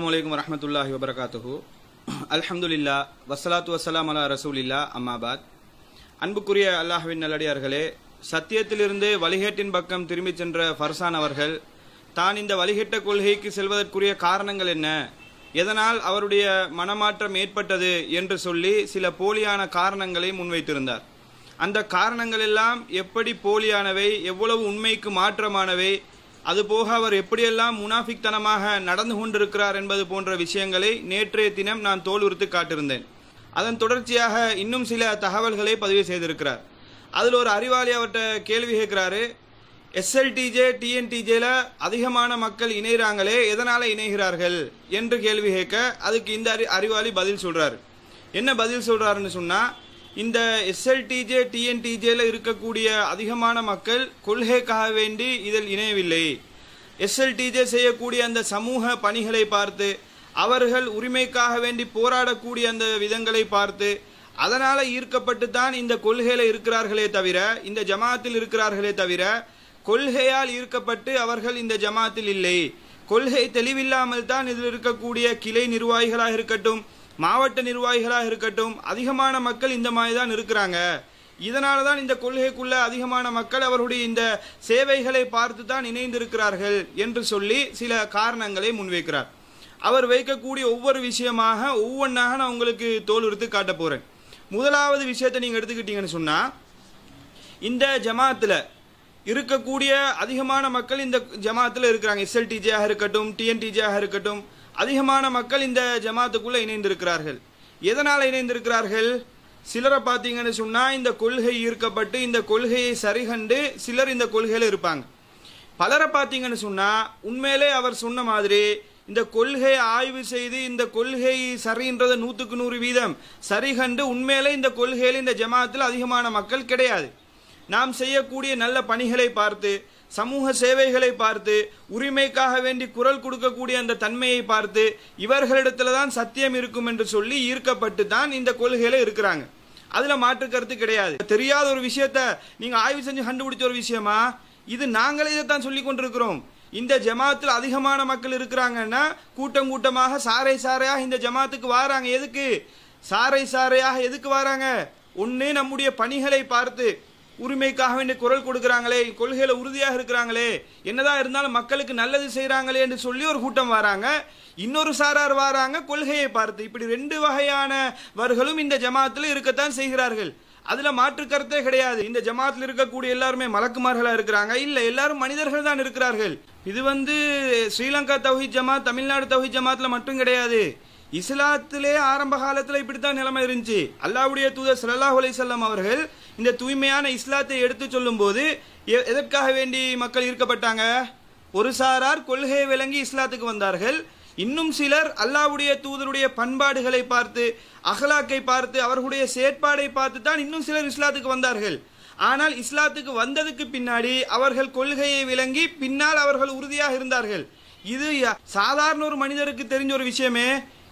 அஸ்ஸலாமு வரஹ்மத்துல்லாஹி வபரகாத்துஹு. அல்ஹம்துலில்லா வஸ்ஸலாத்து வஸ்ஸலாம் அலா ரசூலில்லா அம்மாபாத். அன்புக்குரிய அல்லாஹ்வின் நல்லடியார்களே, சத்தியத்திலிருந்து வழிகேட்டின் பக்கம் திரும்பிச் சென்ற ஃபர்சான் அவர்கள் தான் இந்த வழிகேட்ட கொள்கைக்கு செல்வதற்குரிய காரணங்கள் என்ன, எதனால் அவருடைய மனமாற்றம் ஏற்பட்டது என்று சொல்லி சில போலியான காரணங்களை முன்வைத்திருந்தார். அந்த காரணங்கள் எல்லாம் எப்படி போலியானவை, எவ்வளவு உண்மைக்கு மாற்றமானவை, அதுபோக அவர் எப்படியெல்லாம் முனாஃபிக்தனமாக நடந்து கொண்டிருக்கிறார் என்பது போன்ற விஷயங்களை நேற்றைய தினம் நான் தோலுரித்து காட்டியிருந்தேன். அதன் தொடர்ச்சியாக இன்னும் சில தகவல்களை பதிவு செய்திருக்கிறார். அதில் ஒரு அறிவாளி அவர்கிட்ட கேள்வி கேட்கிறாரு, எஸ்எல்டிஜே டிஎன்டிஜேல அதிகமான மக்கள் இணைகிறாங்களே, எதனால் இணைகிறார்கள் என்று கேள்வி கேட்க அதுக்கு இந்த அறிவாளி பதில் சொல்றாரு. என்ன பதில் சொல்றாருன்னு சொன்னா, இந்த எஸ்எல்டிஜே டிஎன்டிஜேல இருக்கக்கூடிய அதிகமான மக்கள் கொள்கைக்காக வேண்டி இதில் இணையவில்லை. எஸ்எல்டிஜே செய்யக்கூடிய அந்த சமூக பணிகளை பார்த்து, அவர்கள் உரிமைக்காக வேண்டி போராடக்கூடிய அந்த விதங்களை பார்த்து அதனால ஈர்க்கப்பட்டு தான் இந்த கொள்கையில இருக்கிறார்களே தவிர, இந்த ஜமாத்தில் இருக்கிறார்களே தவிர, கொள்கையால் ஈர்க்கப்பட்டு அவர்கள் இந்த ஜமாத்தில் இல்லை. கொள்கை தெளிவில்லாமல் தான் இதில் இருக்கக்கூடிய கிளை நிர்வாகிகளாக இருக்கட்டும், மாவட்ட நிர்வாகிகளாக இருக்கட்டும், அதிகமான மக்கள் இந்த மாதிரி தான் இருக்கிறாங்க. இதனால தான் இந்த கொள்கைக்குள்ள அதிகமான மக்கள் அவருடைய இந்த சேவைகளை பார்த்து தான் இணைந்திருக்கிறார்கள் என்று சொல்லி சில காரணங்களை முன்வைக்கிறார். அவர் வைக்கக்கூடிய ஒவ்வொரு விஷயமாக ஒவ்வொன்றாக நான் உங்களுக்கு தோலுரித்து காட்ட போறேன். முதலாவது விஷயத்தை நீங்க எடுத்துக்கிட்டீங்கன்னு சொன்னா, இந்த ஜமாத்துல இருக்கக்கூடிய அதிகமான மக்கள் இந்த ஜமாத்துல இருக்கிறாங்க. எஸ்எல்டிஜேயாக இருக்கட்டும், டிஎன்டிஜேயாக இருக்கட்டும், அதிகமான மக்கள் இந்த ஜமாத்துக்குள்ள இணைந்திருக்கிறார்கள். எதனால் இணைந்திருக்கிறார்கள்? சிலரை பார்த்தீங்கன்னு சொன்னா, இந்த கொள்கை ஈர்க்கப்பட்டு இந்த கொள்கையை சரிகண்டு சிலர் இந்த கொள்கையில இருப்பாங்க. பலரை பார்த்தீங்கன்னு சொன்னா, உண்மையிலே அவர் சொன்ன மாதிரி இந்த கொள்கையை ஆய்வு செய்து இந்த கொள்கை சரின்றது 100% சரிகண்டு உண்மையிலே இந்த கொள்கையில இந்த ஜமாத்தில் அதிகமான மக்கள் கிடையாது. நாம் செய்யக்கூடிய நல்ல பணிகளை பார்த்து, சமூக சேவைகளை பார்த்து, உரிமைக்காக வேண்டி குரல் கொடுக்கக்கூடிய அந்த தன்மையை பார்த்து இவர்களிடத்துல தான் சத்தியம் இருக்கும் என்று சொல்லி ஈர்க்கப்பட்டு தான் இந்த கொள்கையில இருக்கிறாங்க. அதுல மாற்று கருத்து கிடையாது. தெரியாத ஒரு விஷயத்த நீங்க ஆய்வு செஞ்சு கண்டுபிடிச்ச ஒரு விஷயமா இது? நாங்களே இதைத்தான் சொல்லி கொண்டிருக்கிறோம். இந்த ஜமாத்தில் அதிகமான மக்கள் இருக்கிறாங்கன்னா கூட்டம் கூட்டமாக சாரை சாரையாக இந்த ஜமாத்துக்கு வராங்க. எதுக்கு சாரை சாரையாக எதுக்கு வராங்க? ஒன்னு, நம்முடைய பணிகளை பார்த்து உரிமைக்காக வேண்டிய குரல் கொடுக்கிறாங்களே, கொள்கையில உறுதியாக இருக்கிறாங்களே, என்னதான் இருந்தாலும் மக்களுக்கு நல்லது செய்யறாங்களே என்று சொல்லி ஒரு கூட்டம் வராங்க. இன்னொரு சாரார் வராங்க கொள்கையை பார்த்து. இப்படி ரெண்டு வகையானவர்களும் இந்த ஜமாத்துல இருக்கத்தான் செய்கிறார்கள். அதுல மாற்று கருத்தே கிடையாது. இந்த ஜமாத்தில் இருக்கக்கூடிய எல்லாருமே மலக்குமார்களா இருக்கிறாங்க? இல்ல, எல்லாரும் மனிதர்கள் தான் இருக்கிறார்கள். இது ஸ்ரீலங்கா தௌஹீத் ஜமாத், தமிழ்நாடு தௌஹீத் ஜமாத்ல மட்டும் கிடையாது. இஸ்லாத்திலே ஆரம்ப காலத்துல இப்படித்தான் நிலைமை இருந்துச்சு. அல்லாஹ்வுடைய தூதர் ஸல்லல்லாஹு அலைஹி வஸல்லம் அவர்கள் இந்த தூய்மையான இஸ்லாத்தை எடுத்து சொல்லும் போது எதற்காக வேண்டி மக்கள் ஈர்க்கப்பட்டாங்க? ஒரு சாரார் கொள்கையை விளங்கி இஸ்லாத்துக்கு வந்தார்கள். இன்னும் சிலர் அல்லாஹ்வுடைய தூதருடைய பண்பாடுகளை பார்த்து, அகலாக்கை பார்த்து, அவர்களுடைய செயற்பாடை பார்த்து தான் இன்னும் சிலர் இஸ்லாத்துக்கு வந்தார்கள். ஆனால் இஸ்லாத்துக்கு வந்ததுக்கு பின்னாடி அவர்கள் கொள்கையை விளங்கி பின்னால் அவர்கள் உறுதியாக இருந்தார்கள். இது சாதாரண ஒரு மனிதருக்கு தெரிஞ்ச ஒரு விஷயமே.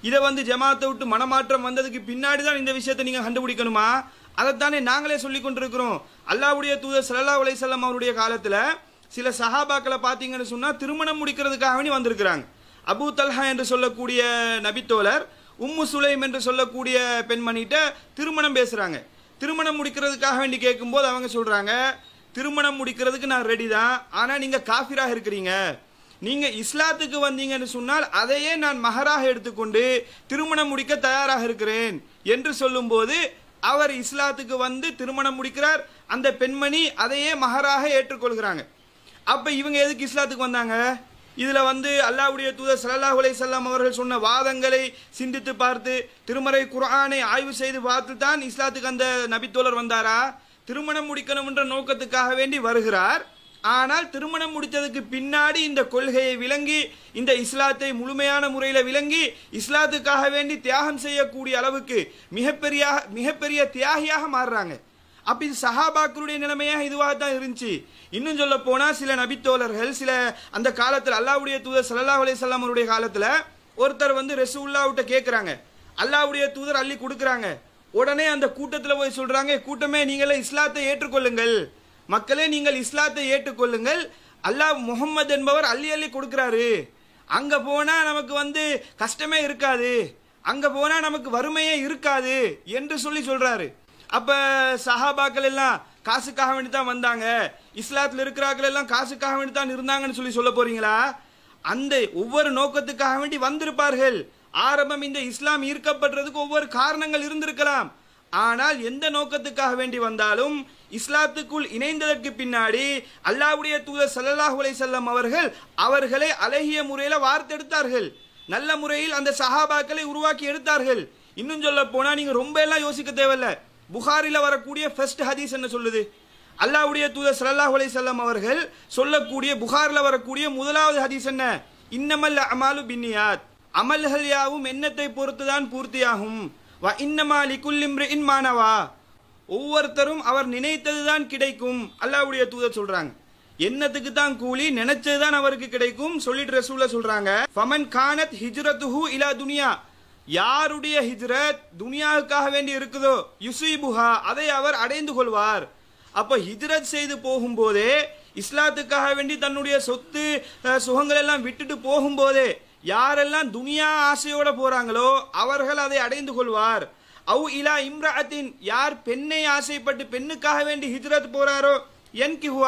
இதை ஜமாத்தை விட்டு மனமாற்றம் வந்ததுக்கு பின்னாடி தான் இந்த விஷயத்தை நீங்க கண்டுபிடிக்கணுமா? அதைத்தானே நாங்களே சொல்லி கொண்டிருக்கிறோம். அல்லாஹ்வுடைய தூதர் ஸல்லல்லாஹு அலைஹி வஸல்லம் அவருடைய காலத்துல சில சஹாபாக்களை பார்த்தீங்கன்னு சொன்னா திருமணம் முடிக்கிறதுக்காக வேண்டி வந்திருக்கிறாங்க. அபூ தல்ஹா என்று சொல்லக்கூடிய நபித்தோழர் உம்மு சுலைம் என்று சொல்லக்கூடிய பெண்மணிட்ட திருமணம் பேசுறாங்க. திருமணம் முடிக்கிறதுக்காக வேண்டி கேட்கும்போது அவங்க சொல்றாங்க, திருமணம் முடிக்கிறதுக்கு நான் ரெடி தான், ஆனா நீங்க காஃபிராக இருக்கிறீங்க. நீங்க இஸ்லாத்துக்கு வந்தீங்கன்னு சொன்னால் அதையே நான் மஹராக எடுத்துக்கொண்டு திருமணம் முடிக்க தயாராக இருக்கிறேன் என்று சொல்லும் போது அவர் இஸ்லாத்துக்கு வந்து திருமணம் முடிக்கிறார். அந்த பெண்மணி அதையே மஹராக ஏற்றுக்கொள்கிறாங்க. அப்ப இவங்க எதுக்கு இஸ்லாத்துக்கு வந்தாங்க? இதுல அல்லாஹ்வுடைய தூதர் ஸல்லல்லாஹு அலைஹி வஸல்லம் அவர்கள் சொன்ன வாதங்களை சிந்தித்து பார்த்து, திருமறை குர்ஆனை ஆய்வு செய்து பார்த்து தான் இஸ்லாத்துக்கு அந்த நபித்தோழர் வந்தாரா? திருமணம் முடிக்கணும் என்ற நோக்கத்துக்காக வேண்டி வருகிறார். ஆனால் திருமணம் முடித்ததுக்கு பின்னாடி இந்த கொள்கையை விளங்கி, இந்த இஸ்லாத்தை முழுமையான முறையில் விளங்கி இஸ்லாத்துக்காக வேண்டி தியாகம் செய்யக்கூடிய அளவுக்கு மிகப்பெரிய தியாகியாக மாறுறாங்க. அப்ப இது சஹாபாக்களுடைய நிலைமையாக இதுவாக தான் இருந்துச்சு. இன்னும் சொல்ல போனா சில நபித்தோழர்கள் சில அந்த காலத்தில் அல்லாஹ்வுடைய தூதர் ஸல்லல்லாஹு அலைஹி வஸல்லம் அவருடைய காலத்துல ஒருத்தர் ரசூலுல்லாஹ்ட்ட கேட்கிறாங்க, அல்லாஹ்வுடைய தூதர் அள்ளி கொடுக்குறாங்க. உடனே அந்த கூட்டத்தில் போய் சொல்றாங்க, கூட்டமே நீங்களே இஸ்லாத்தை ஏற்றுக்கொள்ளுங்கள், மக்களே நீங்கள் இஸ்லாத்தை ஏற்றுக்கொள்ளுங்கள், அல்லாஹ் முஹம்மது என்பவர் அள்ளி அள்ளி கொடுக்கிறாரு, அங்க போனா நமக்கு கஷ்டமே இருக்காது, அங்க போனா நமக்கு வறுமையே இருக்காது என்று சொல்றாரு. அப்ப சஹாபாக்கள் எல்லாம் காசுக்காக வேண்டி தான் வந்தாங்க, இஸ்லாத்துல இருக்கிறார்கள் எல்லாம் காசுக்காக வேண்டி தான் இருந்தாங்கன்னு சொல்ல போறீங்களா? அந்த ஒவ்வொரு நோக்கத்துக்காக வேண்டி வந்திருப்பார்கள். ஆரம்பம் இந்த இஸ்லாம் ஈர்க்கப்படுறதுக்கு ஒவ்வொரு காரணங்கள் இருந்திருக்கலாம். ஆனால் எந்த நோக்கத்துக்காக வேண்டி வந்தாலும் இஸ்லாத்துக்குள் இணைந்ததற்கு பின்னாடி அல்லாஹ்வுடைய தூதர் ஸல்லல்லாஹு அலைஹி வஸல்லம் அவர்களை அழகிய முறையில வார்த்தெடுத்தார்கள். நல்ல முறையில் அந்த சஹாபாக்களை உருவாக்கி எடுத்தார்கள். இன்னும் சொல்ல போனா நீங்க ரொம்ப எல்லாம் யோசிக்க தேவையில்ல. புகாரில வரக்கூடிய ஃபர்ஸ்ட் ஹதீஸ் என்ன சொல்லுது? அல்லாஹ்வுடைய தூதர் ஸல்லல்லாஹு அலைஹி வஸல்லம் அவர்கள் சொல்லக்கூடிய புகாரில வரக்கூடிய முதலாவது ஹதீஸ் என்ன? இன்னமல் அமாலு பின்னியாத், அமல்கள் யாவும் எண்ணத்தை பொறுத்துதான் பூர்த்தியாகும். வ இன்னமா லிகுல்லி இம்ரிஇன் மா நவா, ஒவ்வொருத்தரும் அவர் நினைத்ததுதான் கிடைக்கும். அல்லாஹ்வுடைய தூதர் சொல்றாங்க, எண்ணத்துக்கு தான் கூலி, நினைச்சதுதான் அவருக்கு கிடைக்கும் சொல்லிட்டு ரசூலுல்லாஹ் சொல்றாங்க. ஃபமன் கானத் ஹிஜ்ரத்துஹு இலா துனியா, யாருடைய ஹிஜ்ரத் துனியாவுக்காக வேண்டி இருக்குதோ யுஸீபுஹா, அதை அவர் அடைந்து கொள்வார். அப்ப ஹிஜ்ரத் செய்து போகும்போதே, இஸ்லாத்துக்காக வேண்டி தன்னுடைய சொத்து சுகங்கள் எல்லாம் விட்டுட்டு போகும்போதே யாரெல்லாம் துனியா ஆசையோட போறாங்களோ அவர்கள் அதை அடைந்து கொள்வார். அவு இலா இம்ராத்தின், யார் பெண்ணை ஆசைப்பட்டு பெண்ணுக்காக வேண்டி ஹிஜ்ரத் போறாரோ என்கிஹு,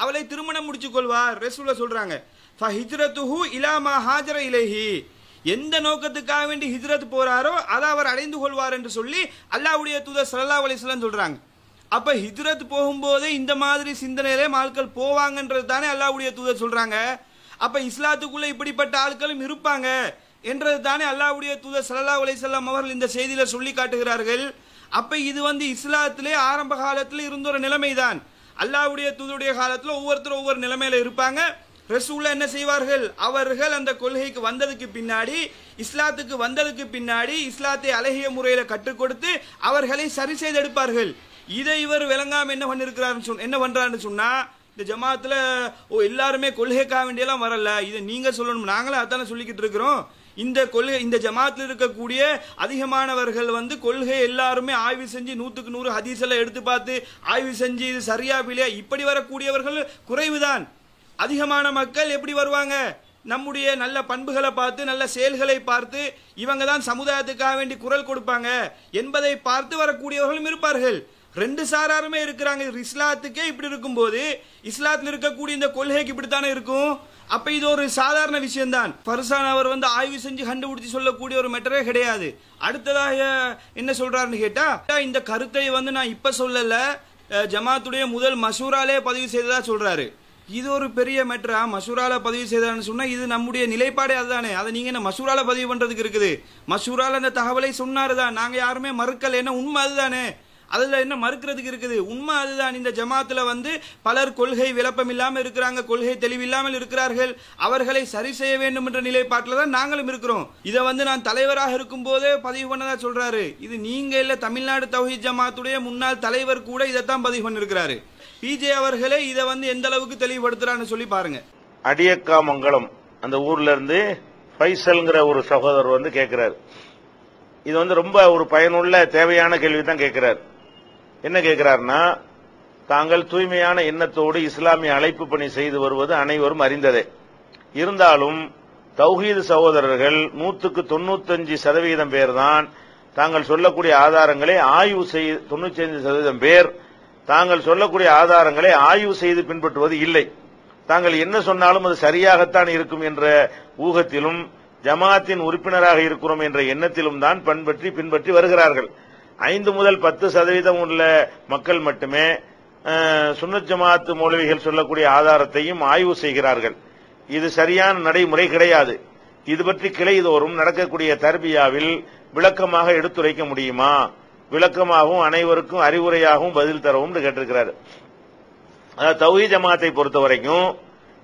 அவளை திருமணம் முடிச்சு கொள்வார். ரசூலுல்லாஹ் சொல்றாங்க, ஃபஹிஜ்ரத்துஹு இலா மா ஹாஜர இலைஹி, எந்த நோக்கத்துக்காக வேண்டி ஹிஜ்ரத் போறாரோ அதை அவர் அடைந்து கொள்வார் என்று சொல்லி அல்லாஹ்வுடைய தூதர் ஸல்லல்லாஹு அலைஹி வஸல்லம் சொல்றாங்க. அப்ப ஹிஜ்ரத் போகும்போதே இந்த மாதிரி சிந்தனையிலே ஆட்கள் போவாங்கன்றது தானே அல்லாஹ்வுடைய தூதர் சொல்றாங்க. அப்ப இஸ்லாத்துக்குள்ள இப்படிப்பட்ட ஆட்களும் இருப்பாங்க என்றது தானே அல்லாஹ்வுடைய தூதர் ஸல்லல்லாஹு அலைஹி வஸல்லம் அவர்கள் இந்த செய்தியில சொல்லி காட்டுகிறார்கள். அப்ப இது இஸ்லாத்திலே ஆரம்ப காலத்தில் இருந்த ஒரு நிலைமைதான். அல்லாஹ்வுடைய தூதருடைய காலத்தில் ஒவ்வொருத்தரும் ஒவ்வொரு நிலைமையில இருப்பாங்க. ரசூலுல்லாஹ் என்ன செய்வார்கள்? அவர்கள் அந்த கொள்கைக்கு வந்ததுக்கு பின்னாடி, இஸ்லாத்துக்கு வந்ததுக்கு பின்னாடி இஸ்லாத்தை அழகிய முறையில கற்றுக் கொடுத்து அவர்களை சரி செய்து எடுப்பார்கள். இதை இவர் விளங்காம என்ன பண்றாருன்னு சொன்னா, இந்த ஜமாத்துல எல்லாருமே கொள்கைக்காக வேண்டியெல்லாம் வரல, இதை நீங்க சொல்லணும், நாங்களும் அதான சொல்லிக்கிட்டு இருக்கிறோம். இந்த ஜமாத்தில் இருக்கக்கூடிய அதிகமானவர்கள் கொள்கை எல்லாருமே ஆய்வு செஞ்சு 100க்கு 100 ஹதீஸ் எல்லாம் எடுத்து பார்த்து ஆய்வு செஞ்சு இது சரியா பிழையா இப்படி வரக்கூடியவர்கள் குறைவுதான். அதிகமான மக்கள் எப்படி வருவாங்க? நம்முடைய நல்ல பண்புகளை பார்த்து, நல்ல செயல்களை பார்த்து, இவங்க தான் சமுதாயத்துக்காக வேண்டி குரல் கொடுப்பாங்க என்பதை பார்த்து வரக்கூடியவர்களும் இருப்பார்கள். ரெண்டு சாராருமே இருக்கிறாங்க. இஸ்லாத்துக்கே இப்படி இருக்கும்போது இஸ்லாத்தில் இருக்கக்கூடிய இந்த கொள்கைக்கு இப்படித்தானே இருக்கும். அப்ப இது ஒரு சாதாரண விஷயம் தான். ஃபர்சான் அவர் ஆய்வு செஞ்சு கண்டுபிடிச்சு சொல்லக்கூடிய ஒரு மெட்டரே கிடையாது. அடுத்ததாக என்ன சொல்றாருன்னு கேட்டா, இந்த கருத்தை நான் இப்ப சொல்லல, ஜமாத்துடைய முதல் மஷூராலே பதிவு செய்ததா சொல்றாரு. இது ஒரு பெரிய மெட்டரா? மஷூரால பதிவு செய்தான்னு சொன்னா இது நம்முடைய நிலைப்பாடே அதுதானே. அதை நீங்க என்ன மஷூரால பதிவு பண்றதுக்கு இருக்குது? மஷூரால அந்த தகவலை சொன்னாருதான், நாங்க யாருமே மறுக்கல, என்ன உண்மை அதுதானே, அதுல என்ன மறுக்கிறதுக்கு இருக்குது? உண்மை அதுதான். இந்த ஜமாத்துல பலர் கொள்கை விளப்பம் இல்லாமல் இருக்கிறாங்க, கொள்கை தெளிவில்லாமல் இருக்கிறார்கள், அவர்களை சரி செய்ய வேண்டும் என்ற நிலைப்பாட்டில் தான் நாங்களும் இருக்கிறோம். இதை நான் தலைவராக இருக்கும் போதே பதிவு பண்ணதா சொல்றாரு. இது நீங்க இல்ல, தமிழ்நாடு தௌஹீத் ஜமாத்துடைய முன்னாள் தலைவர் கூட இதைத்தான் பதிவு பண்ணிருக்கிறாரு. பிஜே அவர்களே இதை எந்த அளவுக்கு தெளிவுபடுத்துறான்னு சொல்லி பாருங்க. அடியக்காமங்கலம் அந்த ஊர்ல இருந்து ஃபைசல்ங்கிற ஒரு சகோதரர் கேட்கிறார். இது ரொம்ப ஒரு பயனுள்ள தேவையான கேள்வி தான் கேட்கிறார். என்ன கேட்கிறார்னா, தாங்கள் தூய்மையான எண்ணத்தோடு இஸ்லாமிய அழைப்பு பணி செய்து வருவது அனைவரும் அறிந்ததே. இருந்தாலும் தௌஹீது சகோதரர்கள் 100க்கு 95% பேர் தான் தாங்கள் சொல்லக்கூடிய ஆதாரங்களை ஆய்வு செய்து 95% பேர் தாங்கள் சொல்லக்கூடிய ஆதாரங்களை ஆய்வு செய்து பின்பற்றுவது இல்லை. தாங்கள் என்ன சொன்னாலும் அது சரியாகத்தான் இருக்கும் என்ற ஊகத்திலும் ஜமாத்தின் உறுப்பினராக இருக்கிறோம் என்ற எண்ணத்திலும் தான் பின்பற்றி வருகிறார்கள். 5 முதல் 10% உள்ள மக்கள் மட்டுமே சுன்னத் ஜமாத் மௌலவிகள் சொல்லக்கூடிய ஆதாரத்தையும் ஆய்வு செய்கிறார்கள். இது சரியான நடைமுறை கிடையாது. இது பற்றி கிளைதோறும் நடக்கக்கூடிய தர்பியாவில் விளக்கமாக எடுத்துரைக்க முடியுமா? விளக்கமாகவும் அனைவருக்கும் அறிவுரையாகவும் பதில் தரவும் கேட்டிருக்கிறார். தௌஹீத் ஜமாத்தை பொறுத்த வரைக்கும்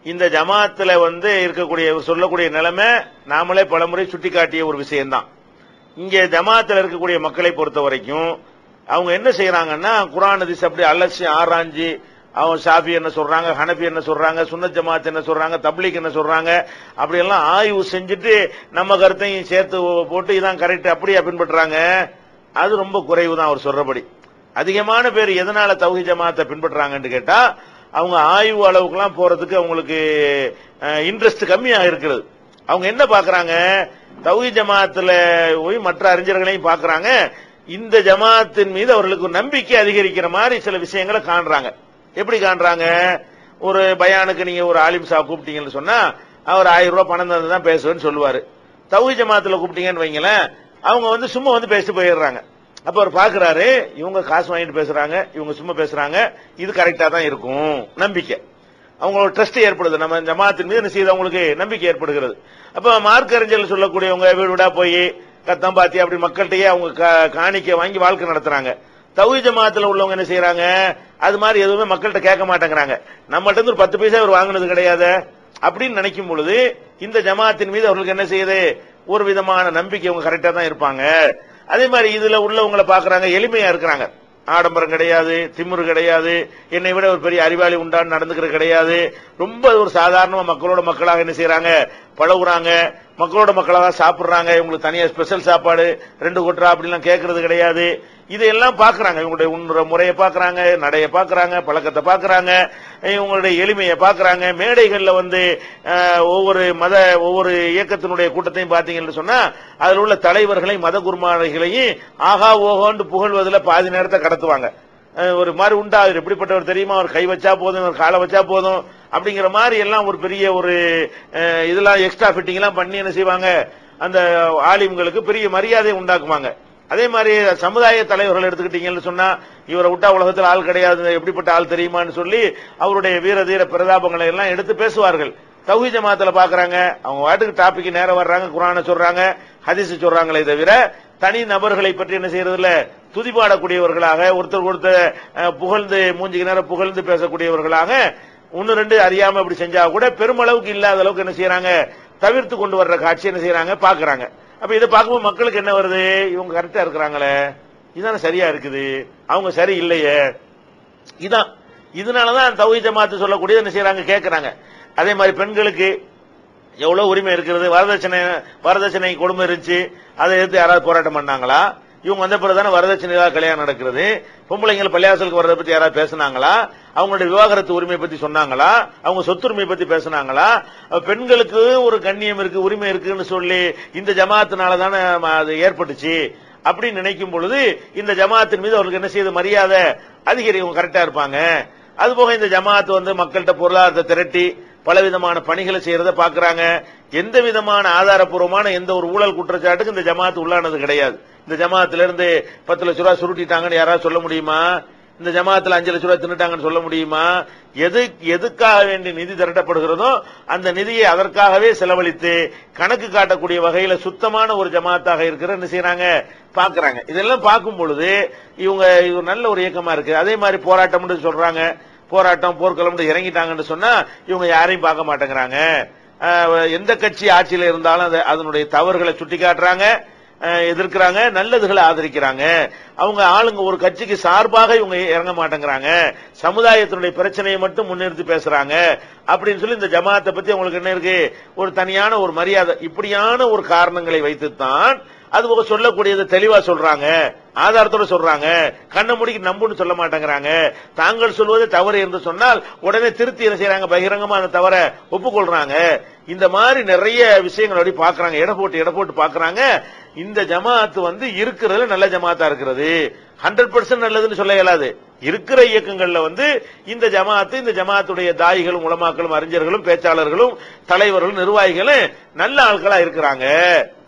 இந்த ஜமாத்துல இருக்கக்கூடிய சொல்லக்கூடிய நிலைமை நாமளே பலமுறை சுட்டிக்காட்டிய ஒரு விஷயம்தான். இங்கே ஜமாத்துல இருக்கக்கூடிய மக்களை பொறுத்த வரைக்கும் அவங்க என்ன செய்யறாங்கன்னா, குர்ஆன் ஹதீஸ் அப்படி அலசி ஆராய்ஞ்சு அவங்க ஷாஃபி என்ன சொல்றாங்க, ஹனபி என்ன சொல்றாங்க, சுன்னத் ஜமாத் என்ன சொல்றாங்க, தப்லீக் என்ன சொல்றாங்க, அப்படி எல்லாம் ஆய்வு செஞ்சுட்டு நம்ம கருத்தையும் சேர்த்து போட்டு இதான் கரெக்ட் அப்படியா பின்பற்றுறாங்க. அது ரொம்ப குறைவு தான் அவர் சொல்றபடி. அதிகமான பேர் எதனால தௌஹீத் ஜமாத்தை பின்பற்றுறாங்கன்னு கேட்டா, அவங்க ஆய்வு அளவுக்குலாம் போறதுக்கு அவங்களுக்கு இன்ட்ரெஸ்ட் கம்மியா இருக்கிறது. அவங்க என்ன பாக்குறாங்க, தௌஹீத் ஜமாத்துல போய் மற்ற அறிஞர்களையும் பாக்குறாங்க, இந்த ஜமாத்தின் மீது அவர்களுக்கு நம்பிக்கை அதிகரிக்கிற மாதிரி சில விஷயங்களை காண்றாங்க. எப்படி காண்றாங்க, ஒரு பயானுக்கு நீங்க ஒரு ஆலிம் சாப் கூப்பிட்டீங்கன்னு சொன்னா அவர் 1000 ரூபாய் பணம் தான் பேசுவேன்னு சொல்லுவாரு. தௌஹீத் ஜமாத்துல கூப்பிட்டீங்கன்னு வைங்களேன், அவங்க சும்மா பேசிட்டு போயிடுறாங்க. அப்ப அவர் பாக்குறாரு, இவங்க காசு வாங்கிட்டு பேசுறாங்க, இவங்க சும்மா பேசுறாங்க, இது கரெக்டா தான் இருக்கும், நம்பிக்கை அவங்களோட ட்ரஸ்ட் ஏற்படுது, நம்ம ஜமாத்தின் மீது என்ன செய்யுது, அவங்களுக்கு நம்பிக்கை ஏற்படுகிறது. அப்ப மார்க்க அறிஞர்கள் சொல்லக்கூடியவங்க வீடு வீடா போய் கத்தம் பாத்தி அப்படி மக்கள்கிட்டயே அவங்க காணிக்க வாங்கி வாழ்க்கை நடத்துறாங்க. தௌஹீத் ஜமாத்துல உள்ளவங்க என்ன செய்யறாங்க, அது மாதிரி எதுவுமே மக்கள்கிட்ட கேட்க மாட்டேங்கிறாங்க. நம்மகிட்ட இருந்து ஒரு 10 பைசா அவர் வாங்கினது கிடையாது அப்படின்னு நினைக்கும் பொழுது இந்த ஜமாத்தின் மீது அவர்களுக்கு என்ன செய்யுது, ஒரு விதமான நம்பிக்கை, அவங்க கரெக்டா தான் இருப்பாங்க. அதே மாதிரி இதுல உள்ளவங்களை பாக்குறாங்க, எளிமையா இருக்கிறாங்க, ஆடம்பரம் கிடையாது, திமிரு கிடையாது, என்னை விட ஒரு பெரிய அறிவாளி உண்டான்னு நடந்துக்கிறது கிடையாது, ரொம்ப ஒரு சாதாரணமா மக்களோட மக்களாக என்ன செய்யறாங்க, பழகுறாங்க, மக்களோட மக்களாக சாப்பிடுறாங்க, இவங்களுக்கு தனியா ஸ்பெஷல் சாப்பாடு 2 கொட்டா அப்படிலாம் கேட்கறது கிடையாது. இதையெல்லாம் பாக்குறாங்க, இவங்களுடைய உண்ணுற முறையை பாக்குறாங்க, நடைய பாக்குறாங்க, பழக்கத்தை பாக்குறாங்க, இவங்களுடைய எளிமையை பாக்குறாங்க. மேடைகள்ல ஒவ்வொரு இயக்கத்தினுடைய கூட்டத்தையும் பாத்தீங்கன்னு சொன்னா அதுல உள்ள தலைவர்களையும் மத குருமார்களையும் ஆகா ஓஹோன்னு புகழ்வதில் பாதி நேரத்தை கடத்துவாங்க. ஒரு மாதிரி உண்டா, அவர் எப்படிப்பட்டவர் தெரியுமா, அவர் கை வச்சா போதும், அவர் காலை வச்சா போதும் அப்படிங்கிற மாதிரி எல்லாம் ஒரு பெரிய ஒரு இதெல்லாம் எக்ஸ்ட்ரா ஃபிட்டிங் எல்லாம் பண்ணி என்ன செய்வாங்க, அந்த ஆலிம்களுக்கு பெரிய மரியாதையை உண்டாக்குவாங்க. அதே மாதிரி சமுதாய தலைவர்கள் எடுத்துக்கிட்டீங்கன்னு சொன்னா, இவரை விட்டா உலகத்தில் ஆள் கிடையாது, எப்படிப்பட்ட ஆள் தெரியுமான்னு சொல்லி அவருடைய வீர தீர பிரதாபங்களை எல்லாம் எடுத்து பேசுவார்கள். தௌஹீத் ஜமாத்துல பாக்குறாங்க, அவங்க வாட்டுக்கு டாபிக் நேரம் வர்றாங்க, குர்ஆனை சொல்றாங்க, ஹதீஸ் சொல்றாங்களே தவிர தனி நபர்களை பற்றி என்ன செய்யறது இல்ல, துதிபாடக்கூடியவர்களாக, ஒருத்தர் புகழ்ந்து மூஞ்சிக்கு நேரம் புகழ்ந்து பேசக்கூடியவர்களாக, 1-2 அறியாம இப்படி செஞ்சா கூட பெருமளவுக்கு இல்லாத அளவுக்கு என்ன செய்யறாங்க, தவிர்த்து கொண்டு வர்ற காட்சி என்ன செய்யறாங்க, பாக்குறாங்க. அப்ப இதை பார்க்கும்போது மக்களுக்கு என்ன வருது, இவங்க கரெக்டா இருக்கிறாங்களே, இதான சரியா இருக்குது, அவங்க சரி இல்லையே, இதான் இதனாலதான் தௌஹீத் ஜமாத் சொல்லக்கூடியது என்ன செய்யறாங்க, கேட்கறாங்க. அதே மாதிரி பெண்களுக்கு எவ்வளவு உரிமை இருக்கிறது, வரதட்சணை கொடுமை இருந்துச்சு, அதை எதிர்த்து யாராவது போராட்டம் பண்ணாங்களா, இவங்க வந்த பிறகுதானே வரதட்சணையாக கல்யாணம் நடக்கிறது, பொம்பளைங்களை பள்ளியாசலுக்கு வர்றதை பத்தி யாராவது பேசினாங்களா, அவங்களுடைய விவாகரத்து உரிமை பத்தி சொன்னாங்களா, அவங்க சொத்துரிமை பத்தி பேசினாங்களா, பெண்களுக்கு ஒரு கண்ணியம் இருக்கு, உரிமை இருக்குன்னு சொல்லி இந்த ஜமாத்தினால தானே அது ஏற்பட்டுச்சு அப்படின்னு நினைக்கும் பொழுது இந்த ஜமாத்தின் மீது அவர்களுக்கு என்ன செய்யுது, மரியாதை அதிகரிக்கும், கரெக்டா இருப்பாங்க. அதுபோக இந்த ஜமாத் மக்கள்கிட்ட பொருளாதாரத்தை திரட்டி பலவிதமான பணிகளை செய்யறத பாக்குறாங்க. எந்த விதமான ஆதாரப்பூர்வமான எந்த ஒரு ஊழல் குற்றச்சாட்டுக்கு இந்த ஜமாத் உள்ளானது கிடையாது. இந்த ஜமாத்துல இருந்து 10 லட்சம் ரூபாய் சுருட்டிட்டாங்கன்னு யாராவது சொல்ல முடியுமா, இந்த ஜமாத்துல 5 லட்சம் ரூபாய் தின்னுட்டாங்கன்னு சொல்ல முடியுமா? எதுக்காக வேண்டி நிதி திரட்டப்படுகிறதோ அந்த நிதியை அதற்காகவே செலவழித்து கணக்கு காட்டக்கூடிய வகையில சுத்தமான ஒரு ஜமாத்தாக இருக்கிற என்ன செய்யறாங்க, பாக்குறாங்க. இதெல்லாம் பார்க்கும் பொழுது இவங்க நல்ல ஒரு இயக்கமா இருக்கு. அதே மாதிரி போராட்டம் சொல்றாங்க, போராட்டம் போர்க்களம் இறங்கிட்டாங்கன்னு சொன்னா இவங்க யாரையும் பார்க்க மாட்டேங்கிறாங்க. எந்த கட்சி ஆட்சியில இருந்தாலும் அதனுடைய தவறுகளை சுட்டி காட்டுறாங்க, எதிர்க்கிறாங்க, நல்லதுகளை ஆதரிக்கிறாங்க. அவங்க ஆளுங்க ஒரு கட்சிக்கு சார்பாக இவங்க இறங்க மாட்டேங்கிறாங்க, சமுதாயத்தினுடைய பிரச்சனையை மட்டும் முன்னிறுத்தி பேசுறாங்க அப்படின்னு சொல்லி இந்த ஜமாத்தை பத்தி அவங்களுக்கு என்ன இருக்கு, ஒரு தனியான ஒரு மரியாதை. இப்படியான ஒரு காரணங்களை வைத்துத்தான் அது போக சொல்லக்கூடியதை தெளிவா சொல்றாங்க, ஆதாரத்தோட சொல்றாங்க, கண்ண முடிக்கு நம்புன்னு சொல்ல மாட்டேங்கிறாங்க. தாங்கள் சொல்வது தவறு என்று சொன்னால் உடனே திருத்தி என்ன செய்யறாங்க, பகிரங்கமா அந்த தவற ஒப்புக்கொள்றாங்க. இந்த மாதிரி நிறைய விஷயங்கள் அப்படி பாக்குறாங்க, எடை போட்டு பாக்குறாங்க. இந்த ஜமாத் இருக்கிறதுல நல்ல ஜமாத்தா இருக்கிறது, 100% நல்லதுன்னு சொல்ல இயலாது. இருக்கிற இயக்கங்கள்ல இந்த ஜமாத்துடைய தாயிகளும் உலமாக்களும் அறிஞர்களும் பேச்சாளர்களும் தலைவர்களும் நிர்வாகிகளும் நல்ல ஆட்களா இருக்கிறாங்க.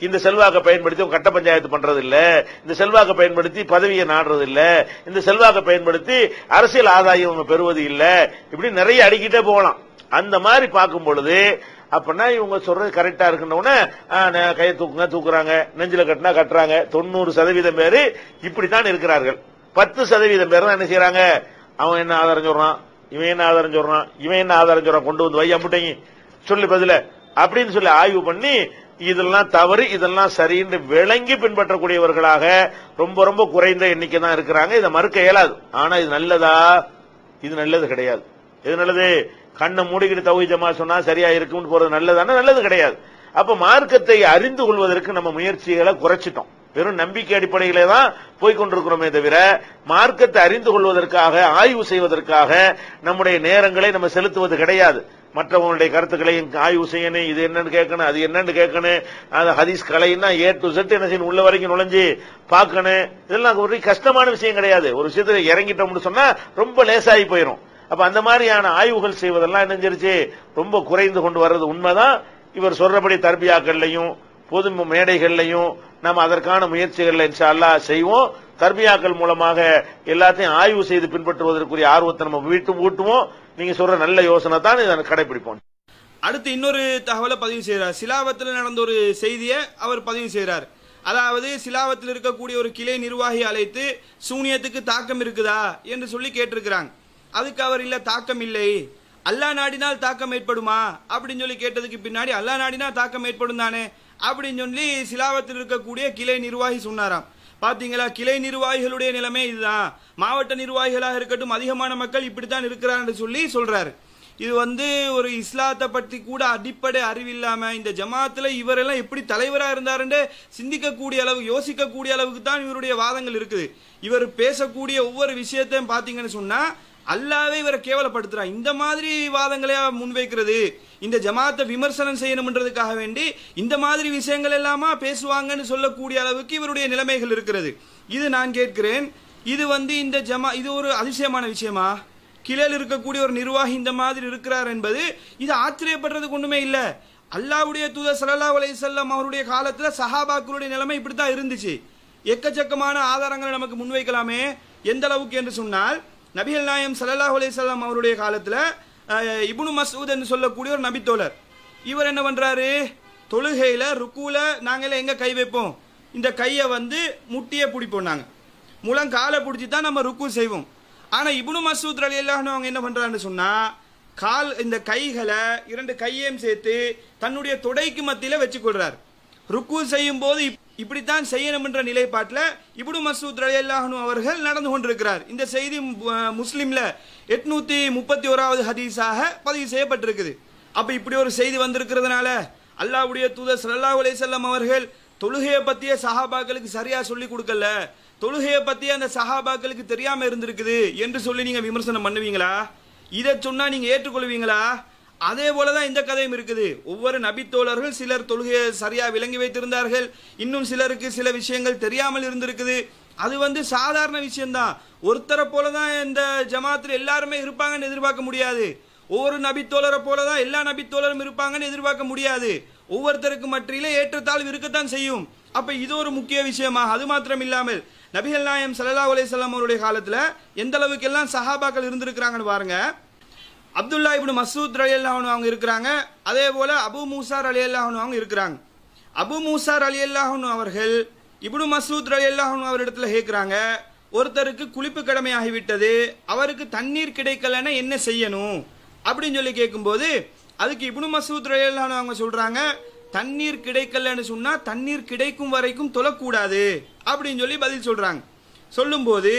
இந்த செல்வாக்கை பயன்படுத்தி கட்ட பஞ்சாயத்து பண்றது இல்ல, இந்த செல்வாக்கை பயன்படுத்தி பதவியை நாடுறது இல்ல, இந்த செல்வாக்கை பயன்படுத்தி அரசியல் ஆதாயம் பெறுவது இல்ல, இப்படி நிறைய அடிக்கிட்டே போகலாம். அந்த மாதிரி பார்க்கும் பொழுது அப்படின்னா இவங்க சொல்றது கரெக்டா இருக்குன்னு கையை தூக்குறாங்க, நெஞ்சில கட்டினா கட்டுறாங்க. 90% பேரு இப்படித்தான் இருக்கிறார்கள். 10% பேர் தான் என்ன செய்யறாங்க, அவன் என்ன ஆதாரம் சொல்றான், இவன் என்ன ஆதாரம் சொல்றான், இவன் என்ன ஆதாரம் சொல்றான், கொண்டு வந்து வை அம்புட்டைங்க சொல்லு பதில அப்படின்னு சொல்லி ஆய்வு பண்ணி இதெல்லாம் தவறு இதெல்லாம் சரின்னு விளங்கி பின்பற்றக்கூடியவர்களாக ரொம்ப ரொம்ப குறைந்த எண்ணிக்கை தான் இருக்கிறாங்க. இதை மறுக்க இயலாது. ஆனா இது நல்லதா, இது நல்லது கிடையாது. எது நல்லது, கண்ணை மூடிக்கிட்டு தௌஹீத் ஜமாத் சொன்னா சரியா இருக்கும்னு போறது நல்லதானா, நல்லது கிடையாது. அப்ப மார்க்கத்தை அறிந்து கொள்வதற்கு நம்ம முயற்சிகளை குறைச்சிட்டோம். வெறும் நம்பிக்கை அடிப்படையிலே தான் போய்கொண்டிருக்கிறோமே தவிர மார்க்கத்தை அறிந்து கொள்வதற்காக ஆய்வு செய்வதற்காக நம்முடைய நேரங்களை நம்ம செலுத்துவது கிடையாது. மற்றவங்களுடைய கருத்துக்களையும் ஆய்வு செய்யணும், இது என்னன்னு கேட்கணும், அது என்னன்னு கேட்கணும், அது ஹதீஸ் கலைன்னா A to Z என்ன செய்யணும், உள்ள வரைக்கும் நுழைஞ்சு பார்க்கணும். இதெல்லாம் ஒரு கஷ்டமான விஷயம் கிடையாது. ஒரு விஷயத்துல இறங்கிட்டோம்னு சொன்னா ரொம்ப லேசாகி போயிடும். அப்ப அந்த மாதிரியான ஆய்வுகள் செய்வதெல்லாம் என்னஞ்சிருச்சு ரொம்ப குறைந்து கொண்டு வர்றது உண்மைதான். இவர் சொல்றபடி தர்பியாக்கள்லையும் பொது மேடைகள்லையும் நாம் அதற்கான முயற்சிகள் இன்ஷா அல்லாஹ் செய்வோம். தர்பியாக்கள் மூலமாக எல்லாத்தையும் ஆய்வு செய்து பின்பற்றுவதற்குரிய ஆர்வத்தை நம்ம ஊட்டுவோம். நீங்க சொல்ற நல்ல யோசனை தான், இதை கடைபிடிப்போம். அடுத்து இன்னொரு தகவலை பதிவு செய்கிறார். சிலாவத்தில் நடந்த ஒரு செய்தியை அவர் பதிவு செய்கிறார். அதாவது சிலாவத்தில் இருக்கக்கூடிய ஒரு கிளை நிர்வாகி அழைத்து சூனியத்துக்கு தாக்கம் இருக்குதா என்று சொல்லி கேட்டிருக்கிறாங்க. அதுக்கு அவர் இல்ல தாக்கம் இல்லை, அல்லாஹ் நாடினால் தாக்கம் ஏற்படுமா அப்படின்னு சொல்லி கேட்டதுக்கு பின்னாடி அல்லாஹ் நாடினால் தாக்கம் ஏற்படும் தானே அப்படின்னு சொல்லி சிலாவத்தில் இருக்கக்கூடிய கிளை நிர்வாகி சொன்னாராம். பாத்தீங்களா, கிளை நிர்வாகிகளுடைய நிலைமை இதுதான். மாவட்ட நிர்வாகிகளாக இருக்கட்டும் அதிகமான மக்கள் இப்படித்தான் இருக்கிறார் சொல்லி சொல்றாரு. இது ஒரு இஸ்லாத்தை பற்றி கூட அடிப்படை அறிவில்லாம இந்த ஜமாத்துல இவரெல்லாம் எப்படி தலைவரா இருந்தாருன்னு சிந்திக்கக்கூடிய அளவு யோசிக்கக்கூடிய அளவுக்கு தான் இவருடைய வாதங்கள் இருக்குது. இவர் பேசக்கூடிய ஒவ்வொரு விஷயத்தையும் பாத்தீங்கன்னு சொன்னா அல்லாவே இவரை கேவலப்படுத்துறான். இந்த மாதிரி வாதங்களை முன்வைக்கிறது, இந்த ஜமாத்தை விமர்சனம் செய்யணும்ன்றதுக்காக வேண்டி இந்த மாதிரி விஷயங்கள் எல்லாமா பேசுவாங்கன்னு சொல்லக்கூடிய அளவுக்கு இவருடைய நிலைமைகள் இருக்கிறது. இது நான் கேட்கிறேன், இது இந்த இது ஒரு அதிசயமான விஷயமா? கிளையில் இருக்கக்கூடிய ஒரு நிர்வாகி இந்த மாதிரி இருக்கிறார் என்பது இது ஆச்சரியப்படுறதுக்கு ஒண்ணுமே இல்ல. அல்லாஹ்வுடைய தூதர் ஸல்லல்லாஹு அலைஹி வஸல்லம் அவருடைய காலத்துல சஹாபாக்களுடைய நிலைமை இப்படித்தான் இருந்துச்சு. எக்கச்சக்கமான ஆதாரங்களை நமக்கு முன்வைக்கலாமே. எந்த அளவுக்கு என்று சொன்னால், நபிகள் நாயகம் ஸல்லல்லாஹு அலைஹி வஸல்லம் அவருடைய காலத்துல இப்னு மஸ்ஊத் என்று சொல்லக்கூடிய ஒரு நபித்தோழர், இவர் என்ன பண்றாரு, தொழுகையில ருக்குல நாங்களே எங்க கை வைப்போம், இந்த கையை முட்டியை பிடிப்போம், நாங்க முழங்காலை பிடிச்சி தான் நம்ம ருக்கு செய்வோம். ஆனா இப்னு மஸ்ஊத் ரலியல்லாஹு அன்ஹு அவங்க என்ன பண்றான்னு சொன்னா, இந்த கைகளை இரண்டு கையையும் சேர்த்து தன்னுடைய தொடைக்கு மத்தியில வச்சு கொள்றார். ருக்கு செய்யும் போது இப்படித்தான் செய்யணும் என்ற நிலைப்பாட்டில் இப்னு மஸ்ஊத் ரலியல்லாஹு அன்ஹு அவர்கள் நடந்து கொண்டிருக்கிறார். இந்த செய்தி முஸ்லிம்ல 831வது ஹதீஸாக பதிவு செய்யப்பட்டிருக்குது. அப்ப இப்படி ஒரு செய்தி வந்திருக்கிறதுனால அல்லாஹ்வுடைய தூதர் ஸல்லல்லாஹு அலைஹி வஸல்லம் அவர்கள் தொழுகையை பத்திய சஹாபாக்களுக்கு சரியா சொல்லி கொடுக்கல, தொழுகையை பத்தி அந்த சஹாபாக்களுக்கு தெரியாம இருந்திருக்குது என்று சொல்லி நீங்க விமர்சனம் பண்ணுவீங்களா? இதை சொன்னா நீங்க ஏற்றுக்கொள்வீங்களா? அதே போலதான் இந்த கதையும் இருக்குது. ஒவ்வொரு நபித்தோழர்கள் சிலர் தொழுகையை சரியா விளங்கி வைத்திருந்தார்கள், இன்னும் சிலருக்கு சில விஷயங்கள் தெரியாமல் இருந்திருக்குது. அது சாதாரண விஷயம்தான். ஒருத்தரை போலதான் இந்த ஜமாத்தில் எல்லாருமே இருப்பாங்கன்னு எதிர்பார்க்க முடியாது. ஒவ்வொரு நபித்தோழரை போலதான் எல்லா நபித்தோழரும் இருப்பாங்கன்னு எதிர்பார்க்க முடியாது. ஒவ்வொருத்தருக்கு மற்றிலே ஏற்றத்தாழ்வு இருக்கத்தான் செய்யும். அப்ப இது ஒரு முக்கிய விஷயமா? அது மாத்திரம் இல்லாமல் நபிகள் நாயகம் ஸல்லல்லாஹு அலைஹி வஸல்லம் அவருடைய காலத்துல எந்த அளவுக்கு எல்லாம் சஹாபாக்கள் இருந்திருக்கிறாங்கன்னு பாருங்க. அப்துல்லா இப்னு மஸ்ஊத் ரலியல்லாஹு அன்ஹு அவங்க இருக்கிறாங்க. அதே போல அபு மூசா ரலியல்லாஹு அன்ஹு அவங்க இருக்கிறாங்க. அபு மூசா ரலியல்லாஹு அன்ஹு அவர்கள் இப்னு மஸ்ஊத் ரலியல்லாஹு அன்ஹு அவரிடத்துல கேட்கிறாங்க, ஒருத்தருக்கு குளிப்பு கடமையாகிவிட்டது, அவருக்கு தண்ணீர் கிடைக்கலன்னா என்ன செய்யணும் அப்படின்னு சொல்லி கேட்கும்போது, அதுக்கு இப்னு மஸ்ஊத் ரலியல்லாஹு அன்ஹு அவங்க சொல்றாங்க, தண்ணீர் கிடைக்கலன்னு சொன்னா தண்ணீர் கிடைக்கும் வரைக்கும் தொழக்கூடாது அப்படின்னு சொல்லி பதில் சொல்றாங்க. சொல்லும்போது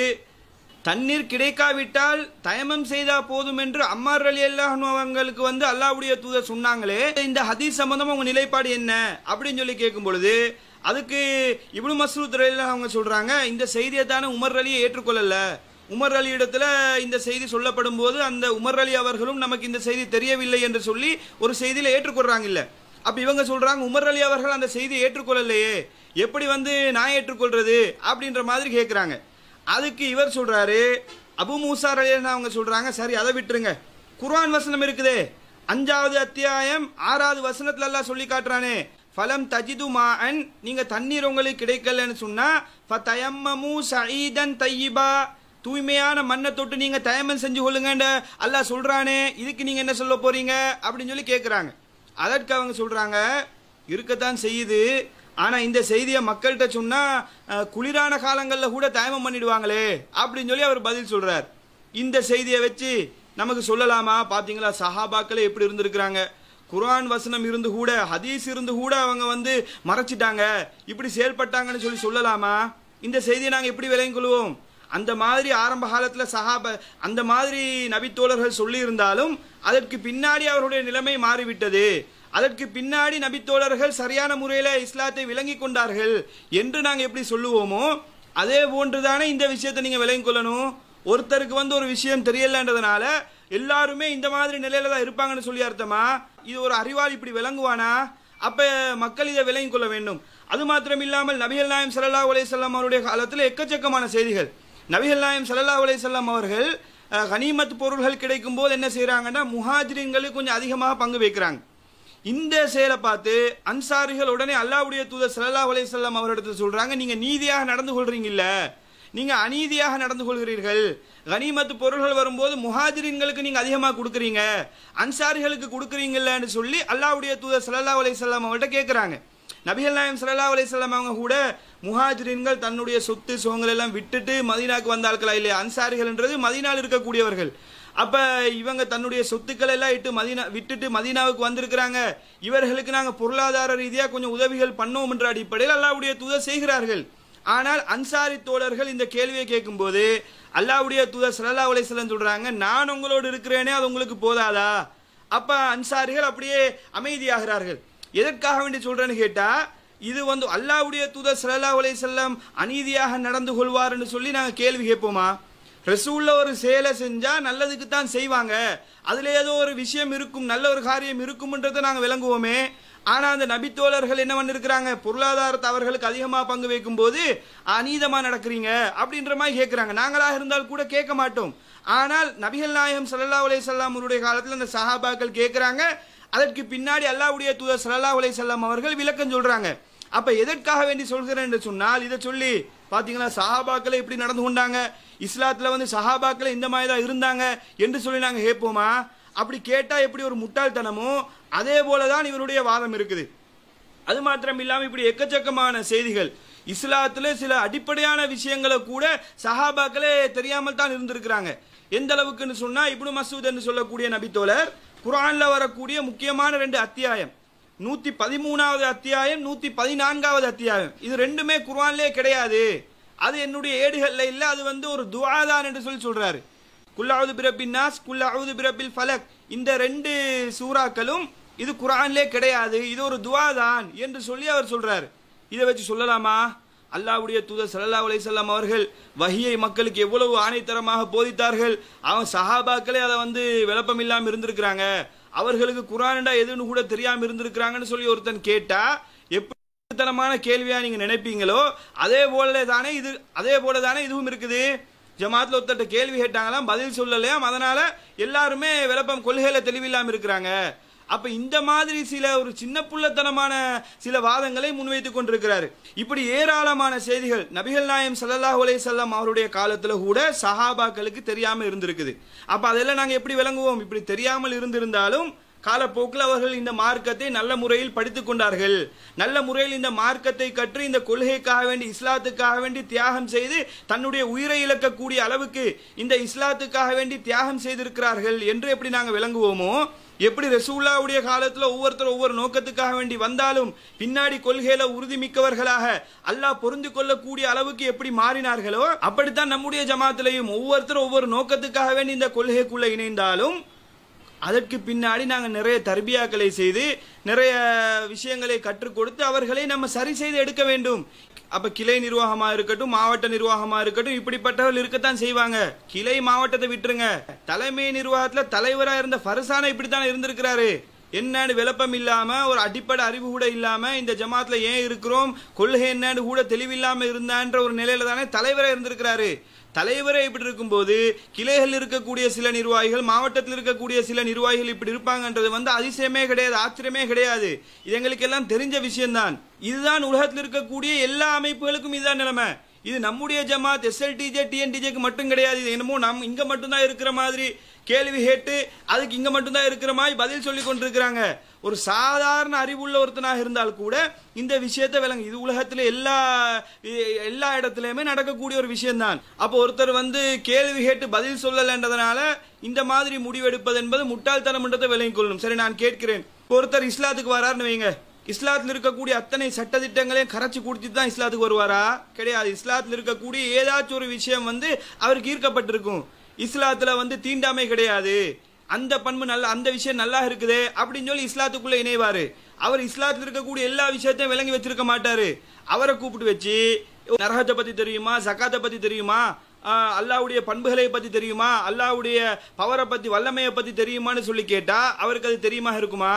தண்ணீர் கிடைக்காவிட்டால் தயமம் செய்தா போதும் என்று அம்மார் ரலியல்லாஹு அன்ஹு அவங்களுக்கு அல்லாஹ்வுடைய தூதர் சொன்னாங்களே, இந்த ஹதீஸ் சம்பந்தமா உங்க நிலைப்பாடு என்ன அப்படின்னு சொல்லி கேட்கும் பொழுது அதுக்கு இப்னு மஸ்ஊத் ரலியல்லாஹு அவங்க சொல்றாங்க, இந்த செய்தியை தானே உமர் அலியை ஏற்றுக்கொள்ளல, உமர் அலி இடத்துல இந்த செய்தி சொல்லப்படும் போது அந்த உமர் அலி அவர்களும் நமக்கு இந்த செய்தி தெரியவில்லை என்று சொல்லி ஒரு செய்தியில ஏற்றுக்கொள்றாங்க. இல்ல, அப்ப இவங்க சொல்றாங்க உமர் அலி அவர்கள் அந்த செய்தியை ஏற்றுக்கொள்ளலையே, எப்படி நான் ஏற்றுக்கொள்றது அப்படின்ற மாதிரி கேட்கிறாங்க. அதுக்கு இவர் சொல்றாரு, அபு மூசா ரலியல்லாஹு அவங்க சொல்றாங்க, சரி அதை விட்டுருங்க, குர்ஆன் வசனம் இருக்குதே 5வது அத்தியாயம் 6வது வசனத்துல அல்லாஹ் சொல்லி காட்டுறானே, ஃபலம் தஜிது மாஅன், நீங்க தண்ணீர் உங்களுக்கு கிடைக்கலன்னு சொன்னா ஃபதயம்மமு ஸஈதன் தய்யிபா, தூய்மையான மண்ணை தொட்டு நீங்க தயமம் செஞ்சு கொள்ளுங்க அல்லாஹ் சொல்றானே, இதுக்கு நீங்க என்ன சொல்ல போறீங்க அப்படின்னு சொல்லி கேட்கிறாங்க. அதற்கு அவங்க சொல்றாங்க, இருக்கத்தான் செய்யுது, ஆனா இந்த செய்தியை மக்கள்கிட்ட சொன்னா குளிரான காலங்களில் கூட தயமம் பண்ணிடுவாங்களே அப்படின்னு சொல்லி அவர் பதில் சொல்றார். இந்த செய்தியை வச்சு நமக்கு சொல்லலாமா? பாத்தீங்களா சஹாபாக்களே எப்படி இருந்திருக்கிறாங்க, குர்ஆன் வசனம் இருந்து கூட ஹதீஸ் இருந்து கூட அவங்க மறைச்சிட்டாங்க, இப்படி செயல்பட்டாங்கன்னு சொல்லி சொல்லலாமா? இந்த செய்தியை நாங்க எப்படி விளங்கிக் கொள்வோம்? அந்த மாதிரி ஆரம்ப காலத்துல அந்த மாதிரி நபித்தோழர்கள் சொல்லி இருந்தாலும் அதற்கு பின்னாடி அவருடைய நிலைமை மாறிவிட்டது. அதற்கு பின்னாடி நபித்தோழர்கள் சரியான முறையில் இஸ்லாத்தை விளங்கி கொண்டார்கள் என்று நாங்கள் எப்படி சொல்லுவோமோ அதே போன்றுதானே இந்த விஷயத்தை நீங்க விளங்கிக் கொள்ளணும். ஒருத்தருக்கு ஒரு விஷயம் தெரியலன்றதுனால எல்லாருமே இந்த மாதிரி நிலையில தான் இருப்பாங்கன்னு சொல்லி அர்த்தமா? இது ஒரு அறிவாளி இப்படி விளங்குவானா? அப்ப மக்கள் இதை விளங்கிக் கொள்ள வேண்டும். அது மாத்திரம் இல்லாமல் நபிகள் நாயகம் ஸல்லல்லாஹு அலைஹி வஸல்லம் அவருடைய காலத்தில் எக்கச்சக்கமான செய்திகள். நபிகள் நாயகம் ஸல்லல்லாஹு அலைஹி வஸல்லம் அவர்கள் கனிமத் பொருள்கள் கிடைக்கும் போது என்ன செய்யறாங்கன்னா முஹாஜிரின்களுக்கு கொஞ்சம் அதிகமாக பங்கு வைக்கிறாங்க. இந்த செயலை பார்த்து அன்சாரிகள் உடனே அல்லாஹ்வுடைய தூதர் ஸல்லல்லாஹு அலைஹி வஸல்லம் அவரிடத்தில் சொல்றாங்க, நீங்க நீதியாக நடந்து கொள்றீங்க இல்ல, நீங்க அநீதியாக நடந்து கொள்கிறீர்கள். கனிமத்து பொருள்கள் வரும்போது முஹாஜிரின்களுக்கு நீங்க அதிகமாக கொடுக்குறீங்க, அன்சாரிகளுக்கு கொடுக்குறீங்கன்னு சொல்லி அல்லாஹ்வுடைய தூதர் ஸல்லல்லாஹு அலைஹி வஸல்லம் அவர்கிட்ட கேட்கிறாங்க. நபிகள் நாயகம் ஸல்லல்லாஹு அலைஹி வஸல்லம் அவங்க கூட முஹாஜிரின்கள் தன்னுடைய சொத்து சுகங்கள் எல்லாம் விட்டுட்டு மதீனாக்கு வந்த ஆட்களா இல்லையா? அன்சாரிகள்ன்றது மதீனாவில் இருக்கக்கூடியவர்கள். அப்ப இவங்க தன்னுடைய சொத்துக்கள் எல்லாம் விட்டுட்டு மதீனாவுக்கு வந்திருக்கிறாங்க. இவர்களுக்கு நாங்க பொருளாதார ரீதியா கொஞ்சம் உதவிகள் பண்ணோம் என்ற அடிப்படையில் அல்லாஹ்வுடைய தூதர் செய்கிறார்கள். ஆனால் அன்சாரி தோழர்கள் இந்த கேள்வியை கேட்கும் போது அல்லாஹ்வுடைய தூதர் ஸல்லல்லாஹு அலைஹி வஸல்லம் சொல்றாங்க, நான் உங்களோடு இருக்கிறேனே அது உங்களுக்கு போதாதா? அப்ப அன்சாரிகள் அப்படியே அமைதியாகிறார்கள். எதற்காக வேண்டி சொல்றேன்னு கேட்டா, இது அல்லாஹ்வுடைய தூதர் ஸல்லல்லாஹு அலைஹி வஸல்லம் அநீதியாக நடந்து கொள்வார்னு சொல்லி நாங்க கேள்வி கேட்போமா? ரசூல்ல ஒரு செயலை செஞ்சா நல்லதுக்கு தான் செய்வாங்க, அதுல ஏதோ ஒரு விஷயம் இருக்கும், நல்ல ஒரு காரியம் இருக்கும்ன்றதை நாங்க விளங்குவோமே. ஆனா அந்த நபித்தோழர்கள் என்ன பண்ணிருக்கிறாங்க, பொருளாதாரத்தை அவர்களுக்கு அதிகமா பங்கு வைக்கும் போது அநீதமா நடக்கிறீங்க அப்படின்ற மாதிரி கேட்கிறாங்க. நாங்களாக இருந்தால் கூட கேட்க மாட்டோம். ஆனால் நபிகள் நாயகம் ஸல்லல்லாஹு அலைஹி வஸல்லம் அவருடைய காலத்தில் அந்த சஹாபாக்கள் கேட்கிறாங்க. அதற்கு பின்னாடி அல்லாஹ்வுடைய தூதர் ஸல்லல்லாஹு அலைஹி வஸல்லம் அவர்கள் விளக்கம் சொல்றாங்க. அப்ப எதற்காக வேண்டி சொல்கிறேன் என்று சொன்னால், இதை சொல்லி பாத்தீங்களா சஹாபாக்களை எப்படி நடந்து கொண்டாங்க, இஸ்லாத்துல சஹாபாக்களை இந்த மாதிரி தான் இருந்தாங்க என்று சொல்லி நாங்க கேட்போமா? அப்படி கேட்டா எப்படி ஒரு முட்டாள்தனமோ அதே போலதான் இவருடைய வாதம் இருக்குது. அது மாத்திரம் இல்லாம இப்படி எக்கச்சக்கமான செய்திகள் இஸ்லாத்துல சில அடிப்படையான விஷயங்களை கூட சஹாபாக்களே தெரியாமல் தான் இருந்திருக்கிறாங்க. எந்த அளவுக்குன்னு சொன்னா, இப்னு மஸ்ஊத் என்று சொல்லக்கூடிய நபித்தோழர் குர்ஆன்ல வரக்கூடிய முக்கியமான 2 அத்தியாயம், 113வது அத்தியாயம், 114வது அத்தியாயம், இது ரெண்டுமே குர்ஆன்லயே கிடையாது. அது என்னுடைய ஏடுகள்ல இல்ல, அது ஒரு துஆ தான் என்று சொல்லி சொல்றாரு. குல் அஊது பிரப்பின் நாஸ், குல் அஊது பிரப்பில் ஃபலக், இந்த 2 சூறாக்களும் இது குர்ஆன்லயே கிடையாது, இது ஒரு துஆ தான் என்று சொல்லி அவர் சொல்றாரு. இதை வச்சு சொல்லலாமா? அல்லாஹ்வுடைய தூதர் ஸல்லல்லாஹு அலைஹி வஸல்லம் அவர்கள் வஹியை மக்களுக்கு எவ்வளவு ஆணைத்தரமாக போதித்தார்கள். அவன் சஹாபாக்களே அதை விளப்பம் இல்லாம இருந்திருக்கிறாங்க, அவர்களுக்கு குர்ஆன்டா எதுன்னு கூட தெரியாம இருந்திருக்கிறாங்கன்னு சொல்லி ஒருத்தன் கேட்டா எப்படி தனமான கேள்வியா நீங்க நினைப்பீங்களோ அதே போல தானே இதுவும் இருக்குது. ஜமாத்ல ஒருத்தட்ட கேள்வி கேட்டாங்களாம், பதில் சொல்லலையாம், அதனால எல்லாருமே விளப்பம் கொள்கையில தெளிவில்லாம இருக்கிறாங்க. அப்ப இந்த மாதிரி ஒரு சின்ன புள்ளத்தனமான சில வாதங்களை முன்வைத்துக் கொண்டிருக்கிறாரு. இப்படி ஏராளமான செய்திகள் நபிகள் நாயகம் ஸல்லல்லாஹு அலைஹி வஸல்லம் அவருடைய காலத்துல கூட சஹாபாக்களுக்கு தெரியாம இருந்திருக்குது. அப்ப அதெல்லாம் நாங்க எப்படி விளங்குவோம்? இப்படி தெரியாமல் இருந்திருந்தாலும் காலப்போக்கில் அவர்கள் இந்த மார்க்கத்தை நல்ல முறையில் படித்துக் கொண்டார்கள். நல்ல முறையில் இந்த மார்க்கத்தை கற்று இந்த கொள்கைக்காக வேண்டி இஸ்லாத்துக்காக வேண்டி தியாகம் செய்து தன்னுடைய உயிரை இழக்கக்கூடிய அளவுக்கு இந்த இஸ்லாத்துக்காக வேண்டி தியாகம் செய்திருக்கிறார்கள் என்று எப்படி நாங்கள் விளங்குவோமோ, எப்படி ரசூலுல்லாஹ்வுடைய காலத்தில் ஒவ்வொருத்தர் ஒவ்வொரு நோக்கத்துக்காக வேண்டி வந்தாலும் பின்னாடி கொள்கையில உறுதிமிக்கவர்களாக அல்லாஹ் பொருந்து கொள்ளக்கூடிய அளவுக்கு எப்படி மாறினார்களோ, அப்படித்தான் நம்முடைய ஜமாத்திலையும் ஒவ்வொருத்தரும் ஒவ்வொரு நோக்கத்துக்காக வேண்டி இந்த கொள்கைக்குள்ள இணைந்தாலும் அதற்கு பின்னாடி நாங்கள் நிறைய தர்பியாக்களை செய்து நிறைய விஷயங்களை கற்றுக் கொடுத்து அவர்களை நம்ம சரி செய்து எடுக்க வேண்டும். அப்ப கிளை நிர்வாகமா இருக்கட்டும், மாவட்ட நிர்வாகமா இருக்கட்டும், இப்படிப்பட்டவர்கள் இருக்கத்தான் செய்வாங்க. கிளை மாவட்டத்தை விட்டுருங்க, தலைமை நிர்வாகத்துல தலைவரா இருந்த ஃபர்சானா இப்படித்தான் இருந்திருக்கிறாரு. என்னன்னு விளப்பம் இல்லாம, ஒரு அடிப்படை அறிவு கூட இல்லாம இந்த ஜமாத்ல ஏன் இருக்கிறோம், கொள்கை என்னன்னு கூட தெளிவில்லாம இருந்தான்ற ஒரு நிலையில தானே தலைவரா இருந்திருக்கிறாரு. தலைவரே இப்படி இருக்கும்போது கிளைகள் இருக்கக்கூடிய சில நிர்வாகிகள், மாவட்டத்தில் இருக்கக்கூடிய சில நிர்வாகிகள் இப்படி இருப்பாங்கன்றது அதிசயமே கிடையாது, ஆச்சரியமே கிடையாது. இது எங்களுக்கு எல்லாம் தெரிஞ்ச விஷயம்தான். இதுதான் உலகத்தில் இருக்கக்கூடிய எல்லா அமைப்புகளுக்கும் இதுதான் நிலைமை. இது நம்முடைய ஜமாத் எஸ்எல்டிஜே டிஎன்டிஜேக்கு மட்டும் கிடையாது. இது என்னமோ இங்க மட்டும்தான் இருக்கிற மாதிரி கேள்வி கேட்டு அதுக்கு இங்க மட்டும்தான் இருக்கிற மாதிரி பதில் சொல்லி கொண்டிருக்கிறாங்க. ஒரு சாதாரண அறிவுள்ள ஒருத்தனாக இருந்தால் கூட இந்த விஷயத்தை விளங்கு. இது உலகத்துல எல்லா இடத்துலயுமே நடக்கக்கூடிய ஒரு விஷயம்தான். அப்போ ஒருத்தர் கேள்வி கேட்டு பதில் சொல்லலன்றதுனால இந்த மாதிரி முடிவெடுப்பது என்பது முட்டாள்தனம்ன்றதை விளங்கிக் கொள்ளணும். சரி, நான் கேட்கிறேன், ஒருத்தர் இஸ்லாத்துக்கு வராருன்னு வைங்க, இஸ்லாத்தில் இருக்கக்கூடிய அத்தனை சட்டத்திட்டங்களையும் கரைச்சி குடிச்சிட்டு தான் இஸ்லாத்துக்கு வருவாரா? கிடையாது. இஸ்லாத்தில் இருக்கக்கூடிய ஏதாச்சும் ஒரு விஷயம் அவருக்கு ஈர்க்கப்பட்டிருக்கும். இஸ்லாத்துல தீண்டாமை கிடையாது, அந்த பண்பு நல்ல, அந்த விஷயம் நல்லா இருக்குது அப்படின்னு சொல்லி இஸ்லாத்துக்குள்ள இணைவாரு. அவர் இஸ்லாத்தில் இருக்கக்கூடிய எல்லா விஷயத்தையும் விளங்கி வச்சிருக்க மாட்டாரு. அவரை கூப்பிட்டு வச்சு நரகத்தை பத்தி தெரியுமா, ஜகாத்தை பத்தி தெரியுமா, அல்லாஹ்வுடைய பண்புகளை பத்தி தெரியுமா, அல்லாஹ்வுடைய பவரை பத்தி, வல்லமையை பத்தி தெரியுமான்னு சொல்லி கேட்டா அவருக்கு அது தெரியுமா இருக்குமா?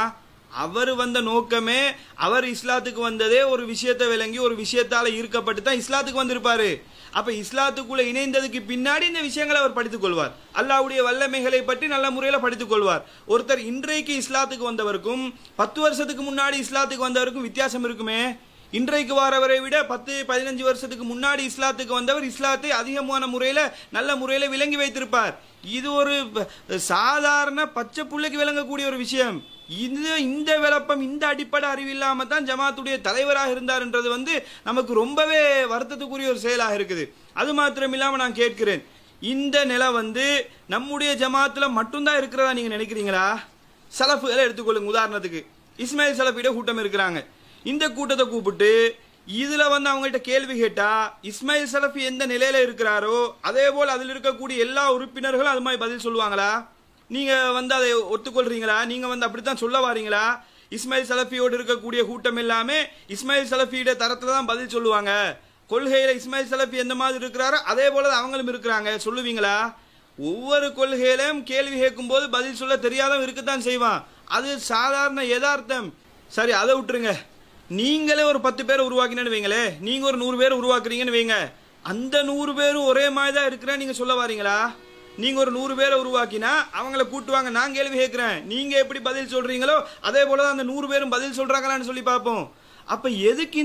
அவர் வந்த நோக்கமே, அவர் இஸ்லாத்துக்கு வந்ததே ஒரு விஷயத்தை விளங்கி ஒரு விஷயத்தால ஈர்க்கப்பட்டு தான் இஸ்லாத்துக்கு வந்திருப்பாரு. அப்ப இஸ்லாத்துக்குள்ள இணைந்ததுக்கு பின்னாடி இந்த விஷயங்களை அவர் படித்துக் கொள்வார். அல்லாஹ்வுடைய வல்லமைகளை பற்றி நல்ல முறையில் படித்துக் கொள்வார். ஒருத்தர் இன்றைக்கு இஸ்லாத்துக்கு வந்தவருக்கும் 10 வருஷத்துக்கு முன்னாடி இஸ்லாத்துக்கு வந்தவருக்கும் வித்தியாசம் இருக்குமே. இன்றைக்கு வரவரை விட 10-15 வருஷத்துக்கு முன்னாடி இஸ்லாத்துக்கு வந்தவர் இஸ்லாத்தை அதிகமான முறையில் நல்ல முறையில் விளங்கி வைத்திருப்பார். இது ஒரு சாதாரண பச்சை புள்ளைக்கு விளங்கக்கூடிய ஒரு விஷயம். இந்த விளப்பம், இந்த அடிப்படை அறிவு இல்லாம தான் ஜமாத்துடைய தலைவராக இருந்தார் என்றது நமக்கு ரொம்பவே வருத்தத்துக்குரிய ஒரு செயலாக இருக்குது. அது மாத்திரம் இல்லாம நான் கேட்கிறேன், இந்த நிலை நம்முடைய ஜமாத்துல மட்டும்தான் இருக்கிறதா நீங்க நினைக்கிறீங்களா? சலஃபுகளை எடுத்துக்கொள்ளுங்க. உதாரணத்துக்கு இஸ்மாயில் சலஃபிட கூட்டம் இருக்கிறாங்க. இந்த கூட்டத்தை கூப்பிட்டு இதுல அவங்ககிட்ட கேள்வி கேட்டா இஸ்மாயில் சலஃபி எந்த நிலையில இருக்கிறாரோ அதே போல் அதில் இருக்கக்கூடிய எல்லா உறுப்பினர்களும் அது மாதிரி பதில் சொல்லுவாங்களா? நீங்க அதை ஒத்துக்கொள்றீங்களா? நீங்க அப்படித்தான் சொல்ல வாரீங்களா? இஸ்மாயில் சலஃபியோடு இருக்கக்கூடிய கூட்டம் எல்லாமே இஸ்மாயில் சலஃபியோட தரத்துல தான் பதில் சொல்லுவாங்க. கொள்கையில இஸ்மாயில் சலஃபி எந்த மாதிரி இருக்கிறாரோ அதே போல அவங்களும் இருக்கிறாங்க சொல்லுவீங்களா? ஒவ்வொரு கொள்கையிலும் கேள்வி கேட்கும் போது பதில் சொல்ல தெரியாதவன் இருக்கத்தான் செய்வான். அது சாதாரண யதார்த்தம். சரி, அதை விட்டுருங்க. நீங்களே ஒரு 10 பேரை உருவாக்கினு வைங்களே, நீங்க ஒரு 100 பேரை உருவாக்குறீங்கன்னு வைங்க, அந்த 100 பேரும் ஒரே மாதிரி தான் இருக்கிற நீங்க சொல்ல வாரீங்களா? நீங்க ஒரு 100 பேரை உருவாக்கினா அவங்கள கூட்டுவாங்க, நான் கேள்வி கேட்கிறேன், நீங்க எப்படி பதில் சொல்றீங்களோ அதே போலதான் அந்த 100 பேரும் பதில் சொல்றாங்களான்னு சொல்லி பார்ப்போம். அப்ப எதுக்கு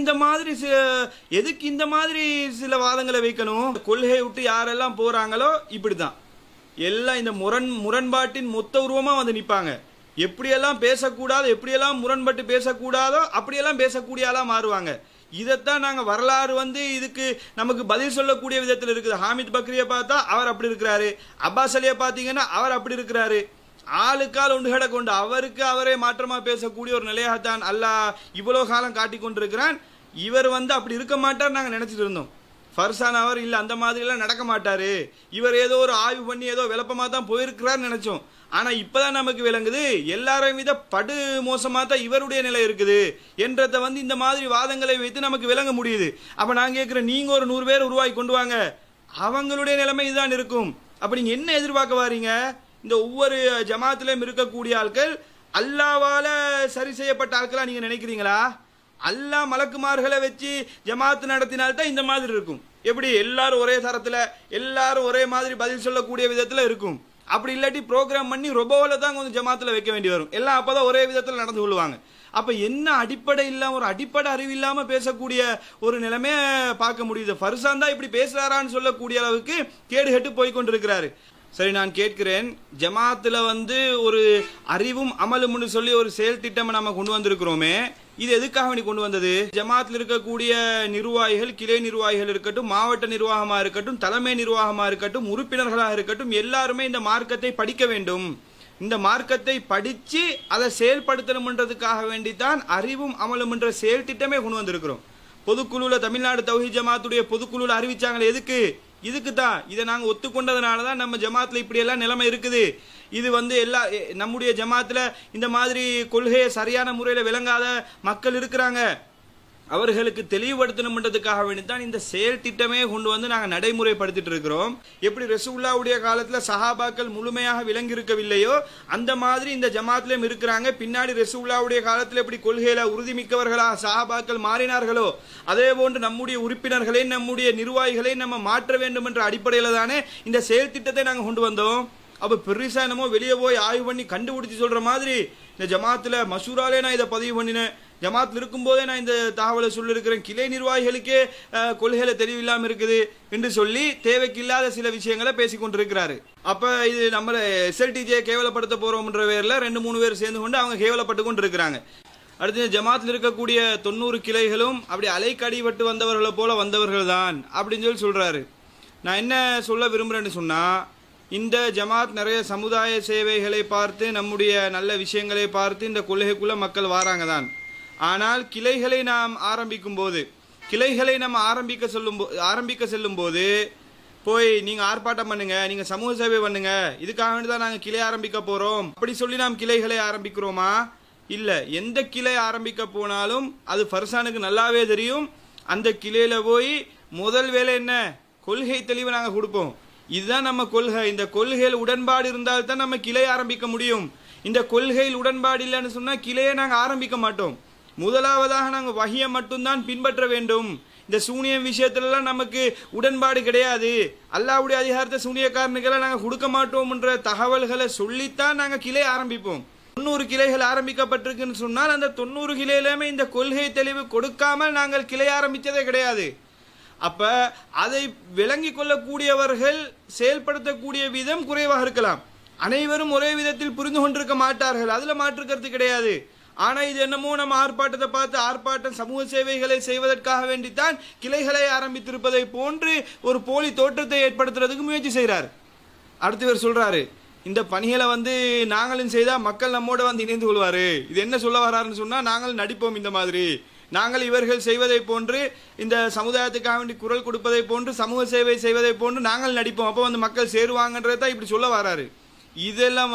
இந்த மாதிரி சில வாதங்களை வைக்கணும்? கொள்கையை விட்டு யாரெல்லாம் போறாங்களோ இப்படிதான் எல்லாம் இந்த முரண்பாட்டின் மொத்த உருவமா நிப்பாங்க. எப்படியெல்லாம் பேசக்கூடாதோ, எப்படியெல்லாம் முரண்பட்டு பேசக்கூடாதோ அப்படியெல்லாம் பேசக்கூடிய ஆளா மாறுவாங்க. இதைத்தான் நாங்க வரலாறு இதுக்கு நமக்கு பதில் சொல்லக்கூடிய விதத்தில் இருக்குது. ஹாமித் பக்ரியை பார்த்தா அவர் அப்படி இருக்கிறாரு, அப்பாஸ் அலியை பார்த்தீங்கன்னா அவர் அப்படி இருக்கிறாரு. ஆளுக்கால் ஒன்று கடை கொண்டு அவருக்கு அவரே மாற்றமா பேசக்கூடிய ஒரு நிலையாகத்தான் அல்லாஹ் இவ்வளவு காலம் காட்டி கொண்டிருக்கிறான். இவர் அப்படி இருக்க மாட்டார் நாங்க நினைச்சிட்டு இருந்தோம். ஃபர்சான் அவர் இல்ல, அந்த மாதிரி எல்லாம் நடக்க மாட்டாரு, இவர் ஏதோ ஒரு ஆய்வு பண்ணி ஏதோ விளப்பமா தான் போயிருக்கிறார் நினைச்சோம். ஆனா இப்பதான் நமக்கு விளங்குது எல்லாரையும் விட படு மோசமா தான் இவருடைய நிலை இருக்குது என்றத இந்த மாதிரி வாதங்களை வைத்து நமக்கு விளங்க முடியுது. அப்ப நான் கேட்கிறேன், நீங்க ஒரு 100 பேர் உருவாக்கி கொண்டு வாங்க, அவங்களுடைய நிலைமை இதுதான் இருக்கும். அப்ப நீங்க என்ன எதிர்பார்க்க வாரீங்க? இந்த ஒவ்வொரு ஜமாத்திலும் இருக்கக்கூடிய ஆட்கள் அல்லாவால சரி செய்யப்பட்ட ஆட்களா நீங்க நினைக்கிறீங்களா? அல்லாஹ் மலக்குமார்களை வச்சு ஜமாத்து நடத்தினால்தான் இந்த மாதிரி இருக்கும். எப்படி எல்லாரும் ஒரே தரத்துல எல்லாரும் ஒரே மாதிரி பதில் சொல்லக்கூடிய விதத்துல இருக்கும். அப்படி இல்லாட்டி ப்ரோக்ராம் பண்ணி ரொபோல தான் கொஞ்சம் ஜமாத்துல வைக்க வேண்டி வரும். எல்லாம் அப்பதான் ஒரே விதத்துல நடந்து கொள்வாங்க. அப்ப என்ன அடிப்படை இல்லாம, ஒரு அடிப்படை அறிவு இல்லாம பேசக்கூடிய ஒரு நிலைமைய பார்க்க முடியுது. ஃபர்சான் தான் இப்படி பேசுறாரான்னு சொல்லக்கூடிய அளவுக்கு கேடு கெட்டு போய் கொண்டிருக்கிறாரு. சரி, நான் கேட்கிறேன், ஜமாத்துல ஒரு அறிவும் அமலும்னு சொல்லி ஒரு செயல் திட்டம் நம்ம கொண்டு வந்திருக்கிறோமே, இது எதுக்காக வேண்டி கொண்டு வந்தது? ஜமாத்தில் இருக்கக்கூடிய நிர்வாகிகள், கிளை நிர்வாகிகள் இருக்கட்டும், மாவட்ட நிர்வாகமா இருக்கட்டும், தலைமை நிர்வாகமா இருக்கட்டும், உறுப்பினர்களாக இருக்கட்டும், எல்லாருமே இந்த மார்க்கத்தை படிக்க வேண்டும். இந்த மார்க்கத்தை படிச்சு அதை செயல்படுத்தணும்ன்றதுக்காக வேண்டித்தான் அறிவும் அமலும் என்ற செயல் திட்டமே கொண்டு வந்திருக்கிறோம். பொதுக்குழுல தமிழ்நாடு தௌஹீத் ஜமாத்துடைய பொதுக்குழுல அறிவிச்சாங்களே, எதுக்கு? இதுக்கு தான். இதை நாங்கள் ஒத்துக்கொண்டதுனாலதான் நம்ம ஜமாத்துல இப்படி எல்லாம் நிலைமை இருக்குது. இது எல்லா நம்முடைய ஜமாத்துல இந்த மாதிரி கொள்கையை சரியான முறையில் விளங்காத மக்கள் இருக்கிறாங்க, அவர்களுக்கு தெளிவுபடுத்தணும்ன்றதுக்காக வேண்டித்தான் இந்த செயல் திட்டமே கொண்டு நாங்கள் நடைமுறைப்படுத்திட்டு இருக்கிறோம். எப்படி ரசூலுல்லாஹ்வுடைய காலத்துல சஹாபாக்கள் முழுமையாக விளங்கி இருக்கவில்லையோ அந்த மாதிரி இந்த ஜமாத்திலும் இருக்கிறாங்க. பின்னாடி ரசூலுல்லாஹ்வுடைய காலத்துல எப்படி கொள்கையில உறுதிமிக்கவர்களாக சஹாபாக்கள் மாறினார்களோ அதே போன்று நம்முடைய உறுப்பினர்களை, நம்முடைய நிர்வாகிகளை நம்ம மாற்ற வேண்டும் என்ற அடிப்படையில தானே இந்த செயல் திட்டத்தை நாங்கள் கொண்டு வந்தோம். அப்ப பெருசா என்னமோ வெளியே போய் ஆய்வு பண்ணி கண்டுபிடிச்சு சொல்ற மாதிரி இந்த ஜமாத்துல மசூராலே நான் இதை பதிவு பண்ணினேன், ஜமாத்தில் இருக்கும் போதே நான் இந்த தகவலை சொல்லிருக்கிறேன், கிளை நிர்வாகிகளுக்கே கொள்கையில தெளிவில்லாம இருக்குது என்று சொல்லி தேவைக்கு இல்லாத சில விஷயங்களை பேசி கொண்டிருக்கிறாரு. அப்ப இது நம்ம SLTJ கேவலப்படுத்த போறோம்ன்ற பேர்ல 2-3 பேர் சேர்ந்து கொண்டு அவங்க கேவலப்பட்டு கொண்டு இருக்கிறாங்க. அடுத்து ஜமாத்தில் இருக்கக்கூடிய 90 கிளைகளும் அப்படி அலைக்கடிபட்டு வந்தவர்களை போல வந்தவர்கள் தான் அப்படின்னு சொல்லி சொல்றாரு. நான் என்ன சொல்ல விரும்புறேன்னு சொன்னா, இந்த ஜமாத் நிறைய சமுதாய சேவைகளை பார்த்து நம்முடைய நல்ல விஷயங்களை பார்த்து இந்த கொள்கைக்குள்ள மக்கள் வாராங்க தான். ஆனால் கிளைகளை நாம் ஆரம்பிக்கும் போது, கிளைகளை நம்ம ஆரம்பிக்க செல்லும் போது போய் நீங்க ஆர்ப்பாட்டம் பண்ணுங்க, நீங்க சமூக சேவை பண்ணுங்க, இதுக்காக வேண்டிதான் நாங்க கிளை ஆரம்பிக்க போறோம் அப்படி சொல்லி நாம் கிளைகளை ஆரம்பிக்கிறோமா? இல்ல. எந்த கிளை ஆரம்பிக்க போனாலும் அது ஃபர்சானுக்கு நல்லாவே தெரியும். அந்த கிளையில போய் முதல் வேலை என்ன? கொள்கை தெளிவை நாங்க கொடுப்போம். இதுதான் நம்ம கொள்கை. இந்த கொள்கையில் உடன்பாடு இருந்தால் தான் நம்ம கிளை ஆரம்பிக்க முடியும். இந்த கொள்கையில் உடன்பாடு இல்லைன்னு சொன்னா கிளையை நாங்க ஆரம்பிக்க மாட்டோம். முதலாவதாக நாங்க வஹியை மட்டும்தான் பின்பற்ற வேண்டும். இந்த சூனியம் விஷயத்திலலாம் நமக்கு உடன்பாடு கிடையாது, அல்லாஹ்வுடைய அதிகாரத்தை சூனியக்காரனுக்கெல்லாம் நாங்க கொடுக்க மாட்டோம் என்ற தகவல்களை சொல்லித்தான் நாங்க கிளை ஆரம்பிப்போம். 90 கிளைகள் ஆரம்பிக்கப்பட்டிருக்குன்னு சொன்னால் அந்த 90 கிளையிலுமே இந்த கொள்கை தெளிவு கொடுக்காமல் நாங்கள் கிளை ஆரம்பித்ததே கிடையாது. அப்ப அதை விளங்கிக் கொள்ளக்கூடியவர்கள் செயல்படுத்தக்கூடிய விதம் குறைவாக இருக்கலாம். அனைவரும் ஒரே விதத்தில் புரிந்து கொண்டிருக்க மாட்டார்கள், அதுல மாற்றுக்கிறது கிடையாது. ஆனா இது என்னமோ நம்ம ஆர்ப்பாட்டத்தை பார்த்து ஆர்ப்பாட்டம் சமூக சேவைகளை செய்வதற்காக வேண்டித்தான் கிளைகளை ஆரம்பித்திருப்பதை போன்று ஒரு போலி தோற்றத்தை ஏற்படுத்துறதுக்கு முயற்சி செய்கிறார். அடுத்தவர் சொல்றாரு, இந்த பணிகளை நாங்களும் செய்தா மக்கள் நம்மோட இணைந்து கொள்வாரு. இது என்ன சொல்ல வர்றாருன்னு சொன்னா, நாங்கள் நடிப்போம் இந்த மாதிரி, நாங்கள் இவர்கள் செய்வதை போன்று இந்த சமுதாயத்துக்காக வேண்டி குரல் கொடுப்பதை போன்று சமூக சேவை செய்வதை போன்று நாங்கள் நடிப்போம், அப்போ மக்கள் சேருவாங்கன்றதான் இப்படி சொல்ல வராரு. இதெல்லாம்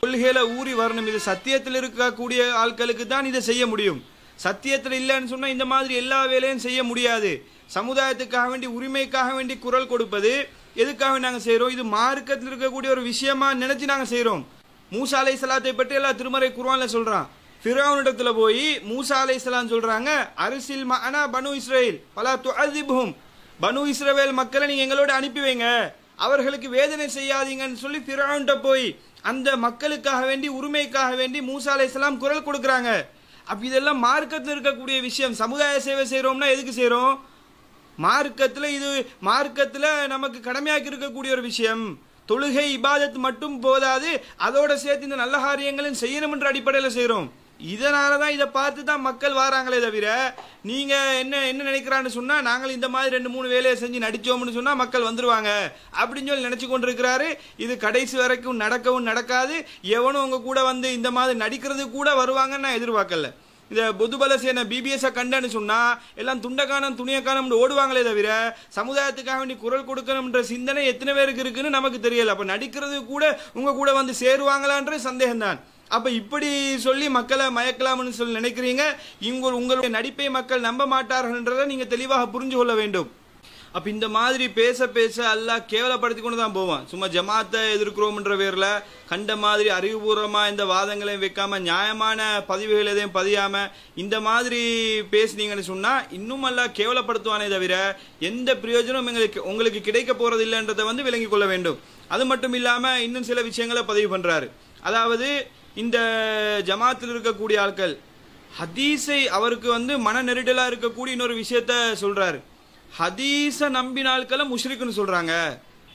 கொள்கையில ஊறி வரணும். இது சத்தியத்தில் இருக்கக்கூடிய ஆட்களுக்கு தான் இதை செய்ய முடியும். சத்தியத்தில் இல்லைன்னு சொன்னா இந்த மாதிரி எல்லா வேலையும் செய்ய முடியாது. சமுதாயத்துக்காக வேண்டி உரிமைக்காக வேண்டி குரல் கொடுப்பது எதுக்காக நாங்க செய்யறோம்? இது மார்க்கத்தில் இருக்கக்கூடிய ஒரு விஷயமா நினைச்சு நாங்க செய்யறோம். மூசா அலைஹிஸ்ஸலாத்தை பற்றி எல்லாம் திருமறை குர்ஆன்ல சொல்றான். ஃபிரௌனிடத்துல போய் மூசா அலைஹிஸ்ஸலாம் சொல்றாங்க, அர்சில் மஅனா பனு இஸ்ரேல் ஃபலா துஅஸிப்ஹும், பனு இஸ்ரவேல் மக்களை நீங்க எங்களோட அனுப்பி வைங்க, அவர்களுக்கு வேதனை செய்யாதீங்கன்னு சொல்லி ஃபிரௌன்ட்ட போய் அந்த மக்களுக்காக வேண்டி உரிமைக்காக வேண்டி மூசா அலைஹிஸ்ஸலாம் குரல் கொடுக்கறாங்க. அப்ப இதெல்லாம் மார்க்கத்தில் இருக்கக்கூடிய விஷயம். சமுதாய சேவை செய்யறோம்னா எதுக்கு செய்யறோம்? மார்க்கத்துல நமக்கு கடமையாக்கி இருக்கக்கூடிய ஒரு விஷயம். தொழுகை இபாதத் மட்டும் போதாது, அதோட சேர்த்து இந்த நல்ல காரியங்களும் செய்யணும் என்ற அடிப்படையில் செய்யறோம். இதனாலதான் இதை பார்த்து தான் மக்கள் வராங்களே தவிர, நீங்க என்ன நினைக்கிறான்னு சொன்னா, நாங்கள் இந்த மாதிரி 2-3 வேலையை செஞ்சு நடிச்சோம்னு சொன்னா மக்கள் வந்துருவாங்க அப்படின்னு சொல்லி நினைச்சு கொண்டிருக்கிறாரு. இது கடைசி வரைக்கும் நடக்கவும் நடக்காது. எவனும் உங்க கூட இந்த மாதிரி நடிக்கிறது கூட வருவாங்கன்னு நான் எதிர்பார்க்கல. இந்த பொதுபலசேன பிபிஎஸ் கண்டன்னு சொன்னா எல்லாம் துண்டக்கானம் துணியக்கானம் ஓடுவாங்களே தவிர, சமுதாயத்துக்காக வேண்டி குரல் கொடுக்கணும்ன்ற சிந்தனை எத்தனை பேருக்கு இருக்குன்னு நமக்கு தெரியல. அப்ப நடிக்கிறது கூட உங்க கூட சேருவாங்களான்ற சந்தேகம் தான். அப்ப இப்படி சொல்லி மக்களை மயக்கலாம்னு சொல்லி நினைக்கிறீங்க. உங்களுடைய நடிப்பை மக்கள் நம்ப மாட்டார்கள்ன்றதை நீங்க தெளிவாக புரிஞ்சு கொள்ள வேண்டும். அப்ப இந்த மாதிரி பேச பேச அல்லாஹ் கேவலப்படுத்தி கொண்டு தான் போவான். சும்மா ஜமாத்தை எதிர்க்கிறோம்ன்ற பேர்ல கண்ட மாதிரி அறிவுபூர்வமா இந்த வாதங்களையும் வைக்காம, நியாயமான பதிவுகள் எதையும் பதியாம இந்த மாதிரி பேசுனீங்கன்னு சொன்னா இன்னும் அல்லாஹ் கேவலப்படுத்துவானே தவிர எந்த பிரயோஜனம் உங்களுக்கு கிடைக்க போறது இல்லைன்றதை விளங்கிக் கொள்ள வேண்டும். அது மட்டும் இல்லாம இன்னும் சில விஷயங்களை பதிவு பண்றாரு. அதாவது இந்த ஜமாத்தில் இருக்கக்கூடிய ஆட்கள் ஹதீஸை அவருக்கு மன நெருடலா இருக்கக்கூடிய இன்னொரு விஷயத்த சொல்றாரு. ஹதீஸ நம்பின ஆட்களை முஷ்ரிக்னு சொல்றாங்க.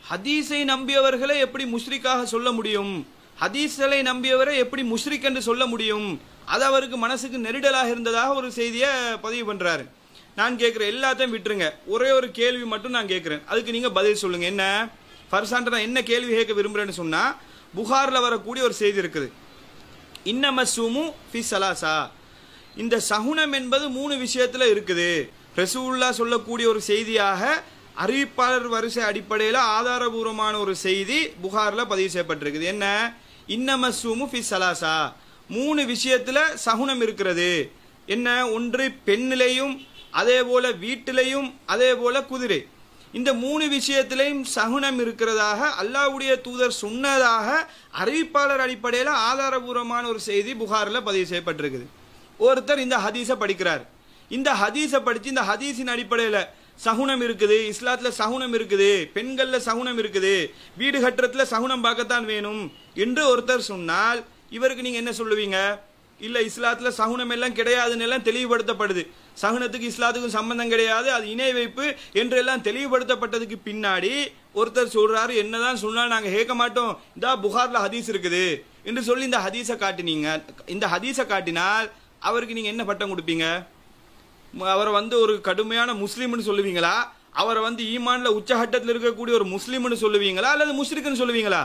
ஹதீஸை நம்பியவர்களை எப்படி முஷ்ரிக்காக சொல்ல முடியும்? ஹதீஸ்களை நம்பியவரை எப்படி முஷ்ரிக் என்று சொல்ல முடியும்? அது அவருக்கு மனசுக்கு நெருடலாக இருந்ததாக ஒரு செய்தியை பதிவு பண்றாரு. நான் கேட்கிறேன், எல்லாத்தையும் விட்டுருங்க, ஒரே ஒரு கேள்வி மட்டும் நான் கேட்கிறேன், அதுக்கு நீங்க பதில் சொல்லுங்க. என்ன ஃபர்சான்ட்ட நான் என்ன கேள்வி கேட்க விரும்புறேன்னு சொன்னா, புகார்ல வரக்கூடிய ஒரு செய்தி இருக்குது, இன்னமஸ்ஸுமு ஃபி ஸலாஸா, இந்த சகுனம் என்பது 3 விஷயத்துல இருக்குது. ரசூலுல்லாஹ் சொல்லக்கூடிய ஒரு செய்தியாக அறிவிப்பாளர் வரிசை அடிப்படையில் ஆதாரபூர்வமான ஒரு செய்தி புகார்ல பதிவு செய்யப்பட்டிருக்குது. என்ன? இன்னமஸ்ஸுமு ஃபி ஸலாஸா, 3 விஷயத்துல சகுனம் இருக்கிறது. என்ன? ஒன்று பெண்ணிலையும், அதே போல வீட்டிலையும், அதே போல குதிரை. இந்த 3 விஷயத்திலையும் சகுனம் இருக்கிறதாக அல்லாஹ்வுடைய தூதர் சொன்னதாக அறிவிப்பாளர் அடிப்படையில் ஆதாரபூர்வமான ஒரு செய்தி புகார்ல பதிவு செய்யப்பட்டிருக்குது. ஒருத்தர் இந்த ஹதீஸை படிக்கிறார். இந்த ஹதீஸை படிச்சு இந்த ஹதீஸின் அடிப்படையில் சகுனம் இருக்குது, இஸ்லாத்துல சகுனம் இருக்குது, பெண்கள்ல சகுனம் இருக்குது, வீடு கட்டுறதுல சகுனம் பார்க்கத்தான் வேணும் என்று ஒருத்தர் சொன்னால் இவருக்கு நீங்க என்ன சொல்லுவீங்க? இல்ல, இஸ்லாத்துல சகுனம் எல்லாம் கிடையாதுன்னு எல்லாம் தெளிவுபடுத்தப்படுது, சகுனத்துக்கு இஸ்லாத்துக்கும் சம்பந்தம் கிடையாது, அது இணை வைப்பு என்று எல்லாம் தெளிவுபடுத்தப்பட்டதுக்கு பின்னாடி ஒருத்தர் சொல்றாரு, என்னதான் சொன்னாலும் நாங்க கேட்க மாட்டோம், இந்த புகார்ல ஹதீஸ் இருக்குது என்று சொல்லி இந்த ஹதீஸை காட்டினீங்க. இந்த ஹதீஸை காட்டினால் அவருக்கு நீங்க என்ன பட்டம் கொடுப்பீங்க? அவரை ஒரு கடுமையான முஸ்லீம்னு சொல்லுவீங்களா? அவரை ஈமான்ல உச்சகட்டத்தில் இருக்கக்கூடிய ஒரு முஸ்லீம்னு சொல்லுவீங்களா அல்லது முஷ்ரிக்னு சொல்லுவீங்களா?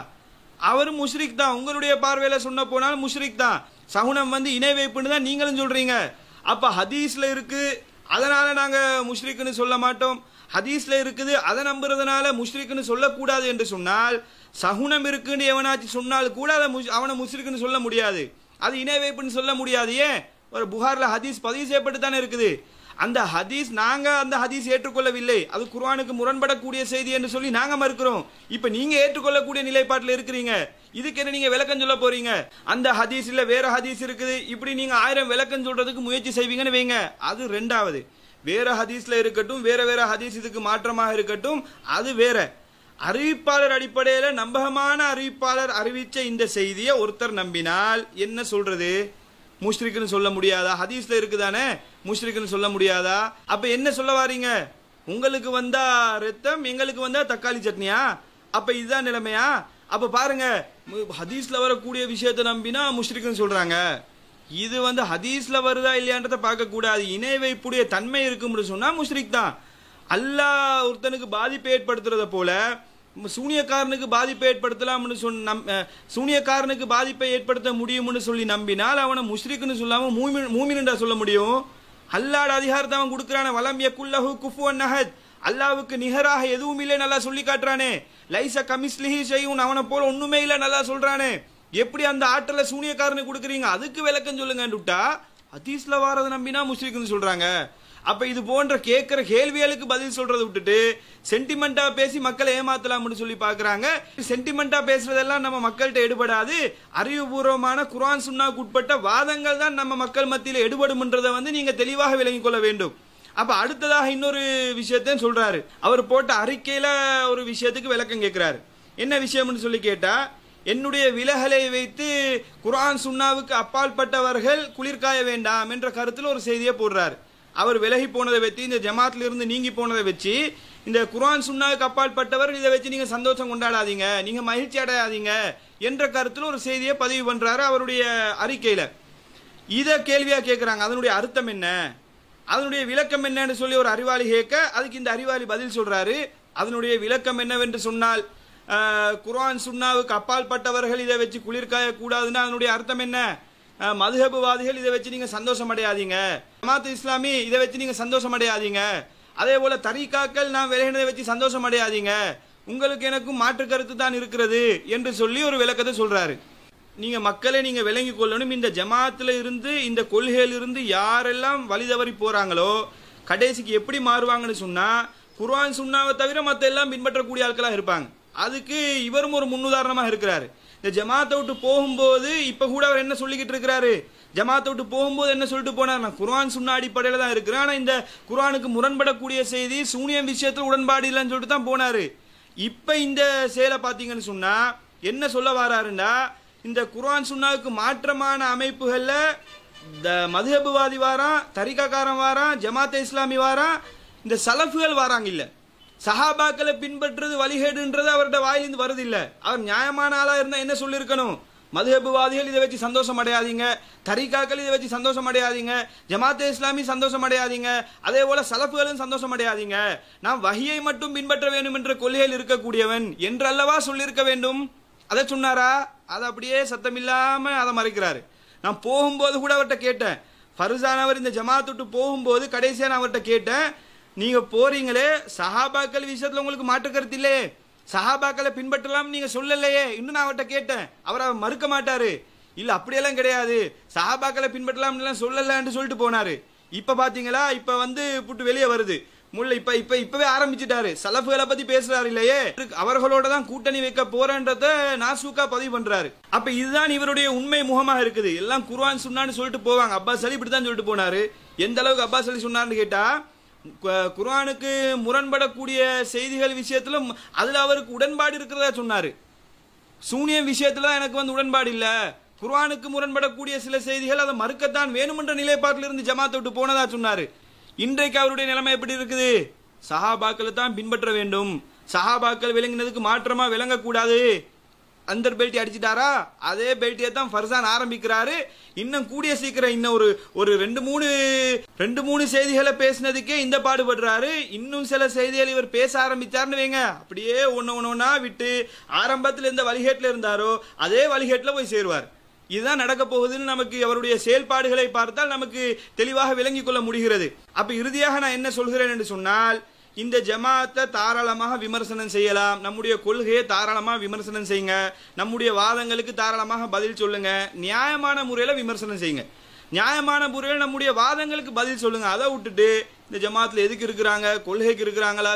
அவரும் முஷ்ரிக் தான். உங்களுடைய பார்வையில சொன்ன போனாலும் முஷ்ரிக் தான். சகுனம் இணை வைப்புன்னு தான் நீங்களும் சொல்றீங்க. அப்ப ஹதீஸ்ல இருக்கு, அதனால நாங்க முஷ்ரிக்னு சொல்ல மாட்டோம். ஹதீஸ்ல இருக்குது அதை நம்புறதுனால முஷ்ரிக்னு சொல்லக்கூடாது என்று சொன்னால், சகுனம் இருக்குன்னு எவனாச்சும் சொன்னால் கூட அவனை முஷ்ரிக்னு சொல்ல முடியாது, அது இணை வைப்புன்னு சொல்ல முடியாது. ஏன்? ஒரு புகார்ல ஹதீஸ் பதிவு செய்யப்பட்டு தானே இருக்குது. அந்த ஹதீஸ் நாங்க அந்த ஹதீஸ் ஏற்றுக்கொள்ளவில்லை, அது குர்ஆனுக்கு முரண்படக்கூடிய செய்தி என்று சொல்லி நாங்க மறுக்கிறோம். இப்ப நீங்க ஏற்றுக்கொள்ளக்கூடிய நிலைப்பாட்டில் இருக்கிறீங்க, இதுக்கு என்ன நீங்க விளக்கம் சொல்ல போறீங்க? அந்த ஹதீஸ் இல்ல வேற ஹதீஸ் இருக்குது, இப்படி நீங்க 1000 விளக்கம் சொல்றதுக்கு முயற்சி செய்வீங்கன்னு வைங்க. அது ரெண்டாவது. வேற ஹதீஸ்ல இருக்கட்டும், வேற வேற ஹதீஸ் இதுக்கு மாற்றமாக இருக்கட்டும், அது வேற. அறிவிப்பாளர் அடிப்படையில் நம்பகமான அறிவிப்பாளர் அறிவிச்ச இந்த செய்தியை ஒருத்தர் நம்பினால் என்ன சொல்றது? முஷ்ரிக்னு சொல்ல முடியாதா? ஹதீஸ்ல இருக்குதானே, முஷ்ரிக்னு சொல்ல முடியாதா? அப்ப என்ன சொல்ல வாரீங்க? உங்களுக்கு வந்தா ரத்தம், எங்களுக்கு வந்தா தக்காளி சட்னியா? அப்ப இதுதான் நிலைமையா? அப்ப பாருங்க, ஹதீஸ்ல வரக்கூடிய விஷயத்தை நம்பினா முஷ்ரிக்னு சொல்றாங்க. இது ஹதீஸ்ல வருதா இல்லையான்றத பார்க்க கூடாது, இணை வைப்புடைய தன்மை இருக்கும்னு சொன்னா முஷ்ரிக் தான். அல்லாஹ் ஒருத்தனுக்கு பாதிப்பை ஏற்படுத்துறத போல சூனியக்காரனுக்கு பாதிப்பை ஏற்படுத்தலாம்னு சூனியக்காரனுக்கு பாதிப்பை ஏற்படுத்த முடியும்னு சொல்லி நம்பினால் அவனை முஷ்ரிக்னு சொல்லாம மூமின்டா சொல்ல முடியும். அல்லாஹ்வுடைய அதிகாரத்தை அவன் கொடுக்கறான, வலம் யகுல்லஹு குஃபுவன் அஹத், அல்லாஹ்வுக்கு நிகராக எதுவும் இல்லை நல்லா சொல்லி காட்டுறானே. லைஸ கமிஸ்லிஹி ஷைஉன், அவனை போல ஒண்ணுமே இல்லை நல்லா சொல்றானே. எப்படி அந்த ஆற்றலை சூனியக்காரனுக்கு கொடுக்குறீங்க? அதுக்கு விளக்கம் சொல்லுங்கன்னுட்டா ஹதீஸ்ல வாரதை நம்பினா முஷ்ரிக்னு சொல்றாங்க. அப்ப இது போன்ற கேட்கிற கேள்விகளுக்கு பதில் சொல்றதை விட்டுட்டு சென்டிமெண்டா பேசி மக்களை ஏமாத்தலாம்னு சொல்லி பாக்குறாங்க. சென்டிமெண்டா பேசுறதெல்லாம் நம்ம மக்கள்கிட்ட எடுபடாது. அறிவுபூர்வமான குர்ஆன் சுன்னாவுக்கு உட்பட்ட வாதங்கள் தான் நம்ம மக்கள் மத்தியில் எடுபடும்ன்றதை நீங்க தெளிவாக விளங்கிக் கொள்ள வேண்டும். அப்ப அடுத்ததாக இன்னொரு விஷயத்தையும் சொல்றாரு. அவர் போட்ட அறிக்கையில ஒரு விஷயத்துக்கு விளக்கம் கேட்கிறாரு. என்ன விஷயம்னு சொல்லி கேட்டா, என்னுடைய விலகலை வைத்து குர்ஆன் சுன்னாவுக்கு அப்பாற்பட்டவர்கள் குளிர்காய வேண்டாம் என்ற கருத்தில் ஒரு செய்தியை போடுறாரு. அவர் விலகி போனதை வச்சு, இந்த ஜமாத்ல இருந்து நீங்கி போனதை வச்சு, இந்த குர்ஆன் சுன்னாவுக்கு அப்பாற்பட்டவர் இதை வச்சு நீங்க சந்தோஷம் கொண்டாடாதீங்க, நீங்க மகிழ்ச்சி அடையாதீங்க என்ற கருத்தில் ஒரு செய்தியை பதிவு பண்றாரு அவருடைய அறிக்கையில. இதை கேள்வியா கேட்கிறாங்க, அதனுடைய அர்த்தம் என்ன, அதனுடைய விளக்கம் என்னன்னு சொல்லி ஒரு அறிவாளி கேட்க, அதுக்கு இந்த அறிவாளி பதில் சொல்றாரு. அதனுடைய விளக்கம் என்னவென்று சொன்னால், குர்ஆன் சுன்னாவுக்கு அப்பாற்பட்டவர்கள் இதை வச்சு குளிர்காய கூடாதுன்னா அதனுடைய அர்த்தம் என்ன? மதுஹபுவாதிகள் இதை வச்சு நீங்க சந்தோஷம் அடையாதீங்க, ஜமாத் இஸ்லாமி இதை வச்சு நீங்க சந்தோஷம் அடையாதீங்க, அதே போல தரீகாக்கள் நான் விலகினதை வச்சு சந்தோஷம் அடையாதீங்க, உங்களுக்கு எனக்கும் மாற்று கருத்து தான் இருக்கிறது என்று சொல்லி ஒரு விளக்கத்தை சொல்றாரு. நீங்க மக்களை நீங்க விளங்கி கொள்ளணும், இந்த ஜமாத்துல இருந்து இந்த கொள்கையில இருந்து யாரெல்லாம் வழி தவறி போறாங்களோ கடைசிக்கு எப்படி மாறுவாங்கன்னு சொன்னா குர்ஆன் சுன்னாவை தவிர மத்த எல்லாம் பின்பற்றக்கூடிய ஆட்களா இருப்பாங்க. அதுக்கு இவரும் ஒரு முன்னுதாரணமாக இருக்கிறாரு. இந்த ஜமாத்தை விட்டு போகும்போது இப்ப கூட அவர் என்ன சொல்லிக்கிட்டு இருக்கிறாரு? ஜமாத்தை விட்டு போகும்போது என்ன சொல்லிட்டு போனார்? நான் குர்ஆன் சுன்னா அடிப்படையில தான் இருக்கிறேன், ஆனா இந்த குர்ஆனுக்கு முரண்படக்கூடிய செய்தி சூனியம் விஷயத்துல உடன்பாடு இல்லைன்னு சொல்லிட்டு தான் போனாரு. இப்ப இந்த செயலை பாத்தீங்கன்னு சொன்னா என்ன சொல்ல வராருன்னா, இந்த குர்ஆன் சுன்னாவுக்கு மாற்றமான அமைப்புகள்ல மதுஹபுவாதி வாரான், தரிகாக்காரன் வாரான், ஜமாத்தே இஸ்லாமி வாரான், இந்த சலஃபுகள் வாராங்க இல்ல. சஹாபாக்களை பின்பற்றுறது வழிகேடுன்றது அவர்கிட்ட வாயிலிருந்து வருது இல்ல. அவர் நியாயமான ஆளா இருந்தா என்ன சொல்லியிருக்கணும்? மதுஹபுவாதிகள் இதை வச்சு சந்தோஷம் அடையாதீங்க, தரிகாக்கள் இதை வச்சு சந்தோஷம் அடையாதீங்க, ஜமாத்தே இஸ்லாமி சந்தோஷம் அடையாதீங்க, அதே போல சலஃபுகளும் சந்தோஷம் அடையாதீங்க, நான் வஹியை மட்டும் பின்பற்ற வேண்டும் என்ற கொள்கையில் இருக்கக்கூடியவன் என்று அல்லவா சொல்லியிருக்க வேண்டும். அதை சொன்னாரா? அதை அப்படியே சத்தமில்லாம அதை மறைக்கிறாரு. நான் போகும்போது கூட அவர்கிட்ட கேட்டேன், ஃபர்சானவர் இந்த ஜமாத் விட்டு போகும்போது கடைசியா நான் அவர்கிட்ட கேட்டேன், நீங்க போறீங்களே சஹாபாக்கள் விஷயத்துல உங்களுக்கு மாற்று கருத்து இல்லையே, சஹாபாக்களை பின்பற்றலாம் நீங்க சொல்லலையே இன்னும் நான் அவர்கிட்ட கேட்டேன். அவர் மறுக்க மாட்டாரு, இல்ல அப்படியெல்லாம் கிடையாது, சஹாபாக்களை பின்பற்றலாம் சொல்லலன்னு சொல்லிட்டு போனாரு. இப்ப பாத்தீங்களா, இப்ப புட்டு வெளியே வருது முல்லை, இப்பவே ஆரம்பிச்சுட்டாரு, சலஃபுகளை பத்தி பேசுறாரு இல்லையே, அவர்களோட தான் கூட்டணி வைக்க போறன்றத நாசூக்கா பதிவு பண்றாரு. அப்ப இதுதான் இவருடைய உண்மை முகமாக இருக்குது. எல்லாம் குர்ஆன் சுன்னான்னு சொல்லிட்டு போவாங்க. அப்பாஸ் அலி இப்படித்தான் சொல்லிட்டு போனாரு. எந்த அளவுக்கு அப்பாஸ் அலி சொன்னார்னு கேட்டா, குர்ஆனுக்கு முரண்படக்கூடிய செய்திகள் விஷயத்துல அதுல அவருக்கு உடன்பாடு இருக்கிறதா சொன்னாரு. சூனியம் விஷயத்துல எனக்கு உடன்பாடு இல்ல, குர்ஆனுக்கு முரண்படக்கூடிய சில செய்திகள் அதை மறுக்கத்தான் வேணுமென்ற நிலைப்பாட்டில் இருந்து ஜமாத்தை விட்டு போனதா சொன்னாரு. இன்றைக்கு அவருடைய நிலைமை எப்படி இருக்குது? சஹாபாக்களை தான் பின்பற்ற வேண்டும், சஹாபாக்கள் விளங்கினதுக்கு மாற்றமா விளங்கக்கூடாது. அந்த பெல்ட்டி அடிச்சுட்டாரா, அதே பெல்ட்டியை தான் ஃபர்சான் ஆரம்பிக்கிறாரு. இன்னும் கூடிய சீக்கிரம் இன்னும் ஒரு ரெண்டு மூணு செய்திகளை பேசினதுக்கே இந்த பாடுபடுறாரு. இன்னும் சில செய்திகள் இவர் பேச ஆரம்பிச்சாருன்னு வைங்க, அப்படியே ஒன்னா விட்டு ஆரம்பத்தில் எந்த வழிகேட்டில் இருந்தாரோ அதே வழிகேட்டில் போய் சேருவார். இதுதான் நடக்க போகுதுன்னு நமக்கு அவருடைய செயல்பாடுகளை பார்த்தால் நமக்கு தெளிவாக விளங்கிக் கொள்ள முடிகிறது. அப்ப இறுதியாக நான் என்ன சொல்கிறேன் என்று சொன்னால், இந்த ஜமாத்தை தாராளமாக விமர்சனம் செய்யலாம், நம்முடைய கொள்கையை தாராளமாக விமர்சனம் செய்யுங்க, நம்முடைய வாதங்களுக்கு தாராளமாக பதில் சொல்லுங்க, நியாயமான முறையில் விமர்சனம் செய்யுங்க, நியாயமான முறையில் நம்முடைய வாதங்களுக்கு பதில் சொல்லுங்க. அதை விட்டுட்டு இந்த ஜமாத்தில் எதுக்கு இருக்கிறாங்க, கொள்கைக்கு இருக்கிறாங்களா,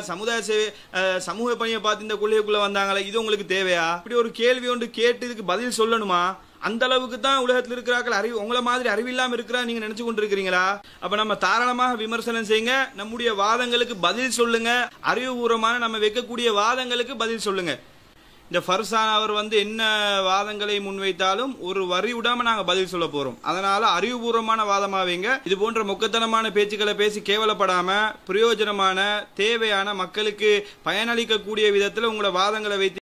சமூக பணியை பார்த்து இந்த கொள்கைக்குள்ள வந்தாங்களா, இது உங்களுக்கு தேவையா? இப்படி ஒரு கேள்வி ஒன்று கேட்டு இதுக்கு பதில் சொல்லணுமா? அந்த அளவுக்கு தான் உலகத்தில் இருக்கிறார்கள் அறிவு. உங்களை மாதிரி அறிவில்லாம இருக்கிறா நீங்க நினைச்சு கொண்டு இருக்கிறீங்களா? அப்ப நம்ம தாராளமாக விமர்சனம் செய்யுங்க, நம்முடைய வாதங்களுக்கு பதில் சொல்லுங்க, அறிவுபூர்வமான நம்ம வைக்கக்கூடிய வாதங்களுக்கு பதில் சொல்லுங்க. இந்த ஃபர்சான் அவர் என்ன வாதங்களை முன்வைத்தாலும் ஒரு வரி விடாம நாங்க பதில் சொல்ல போறோம். அதனால அறிவுபூர்வமான வாதமா வைங்க. இது போன்ற மொக்கத்தனமான பேச்சுக்களை பேசி கேவலப்படாம பிரயோஜனமான தேவையான மக்களுக்கு பயனளிக்கக்கூடிய விதத்தில் உங்களோட வாதங்களை வைத்து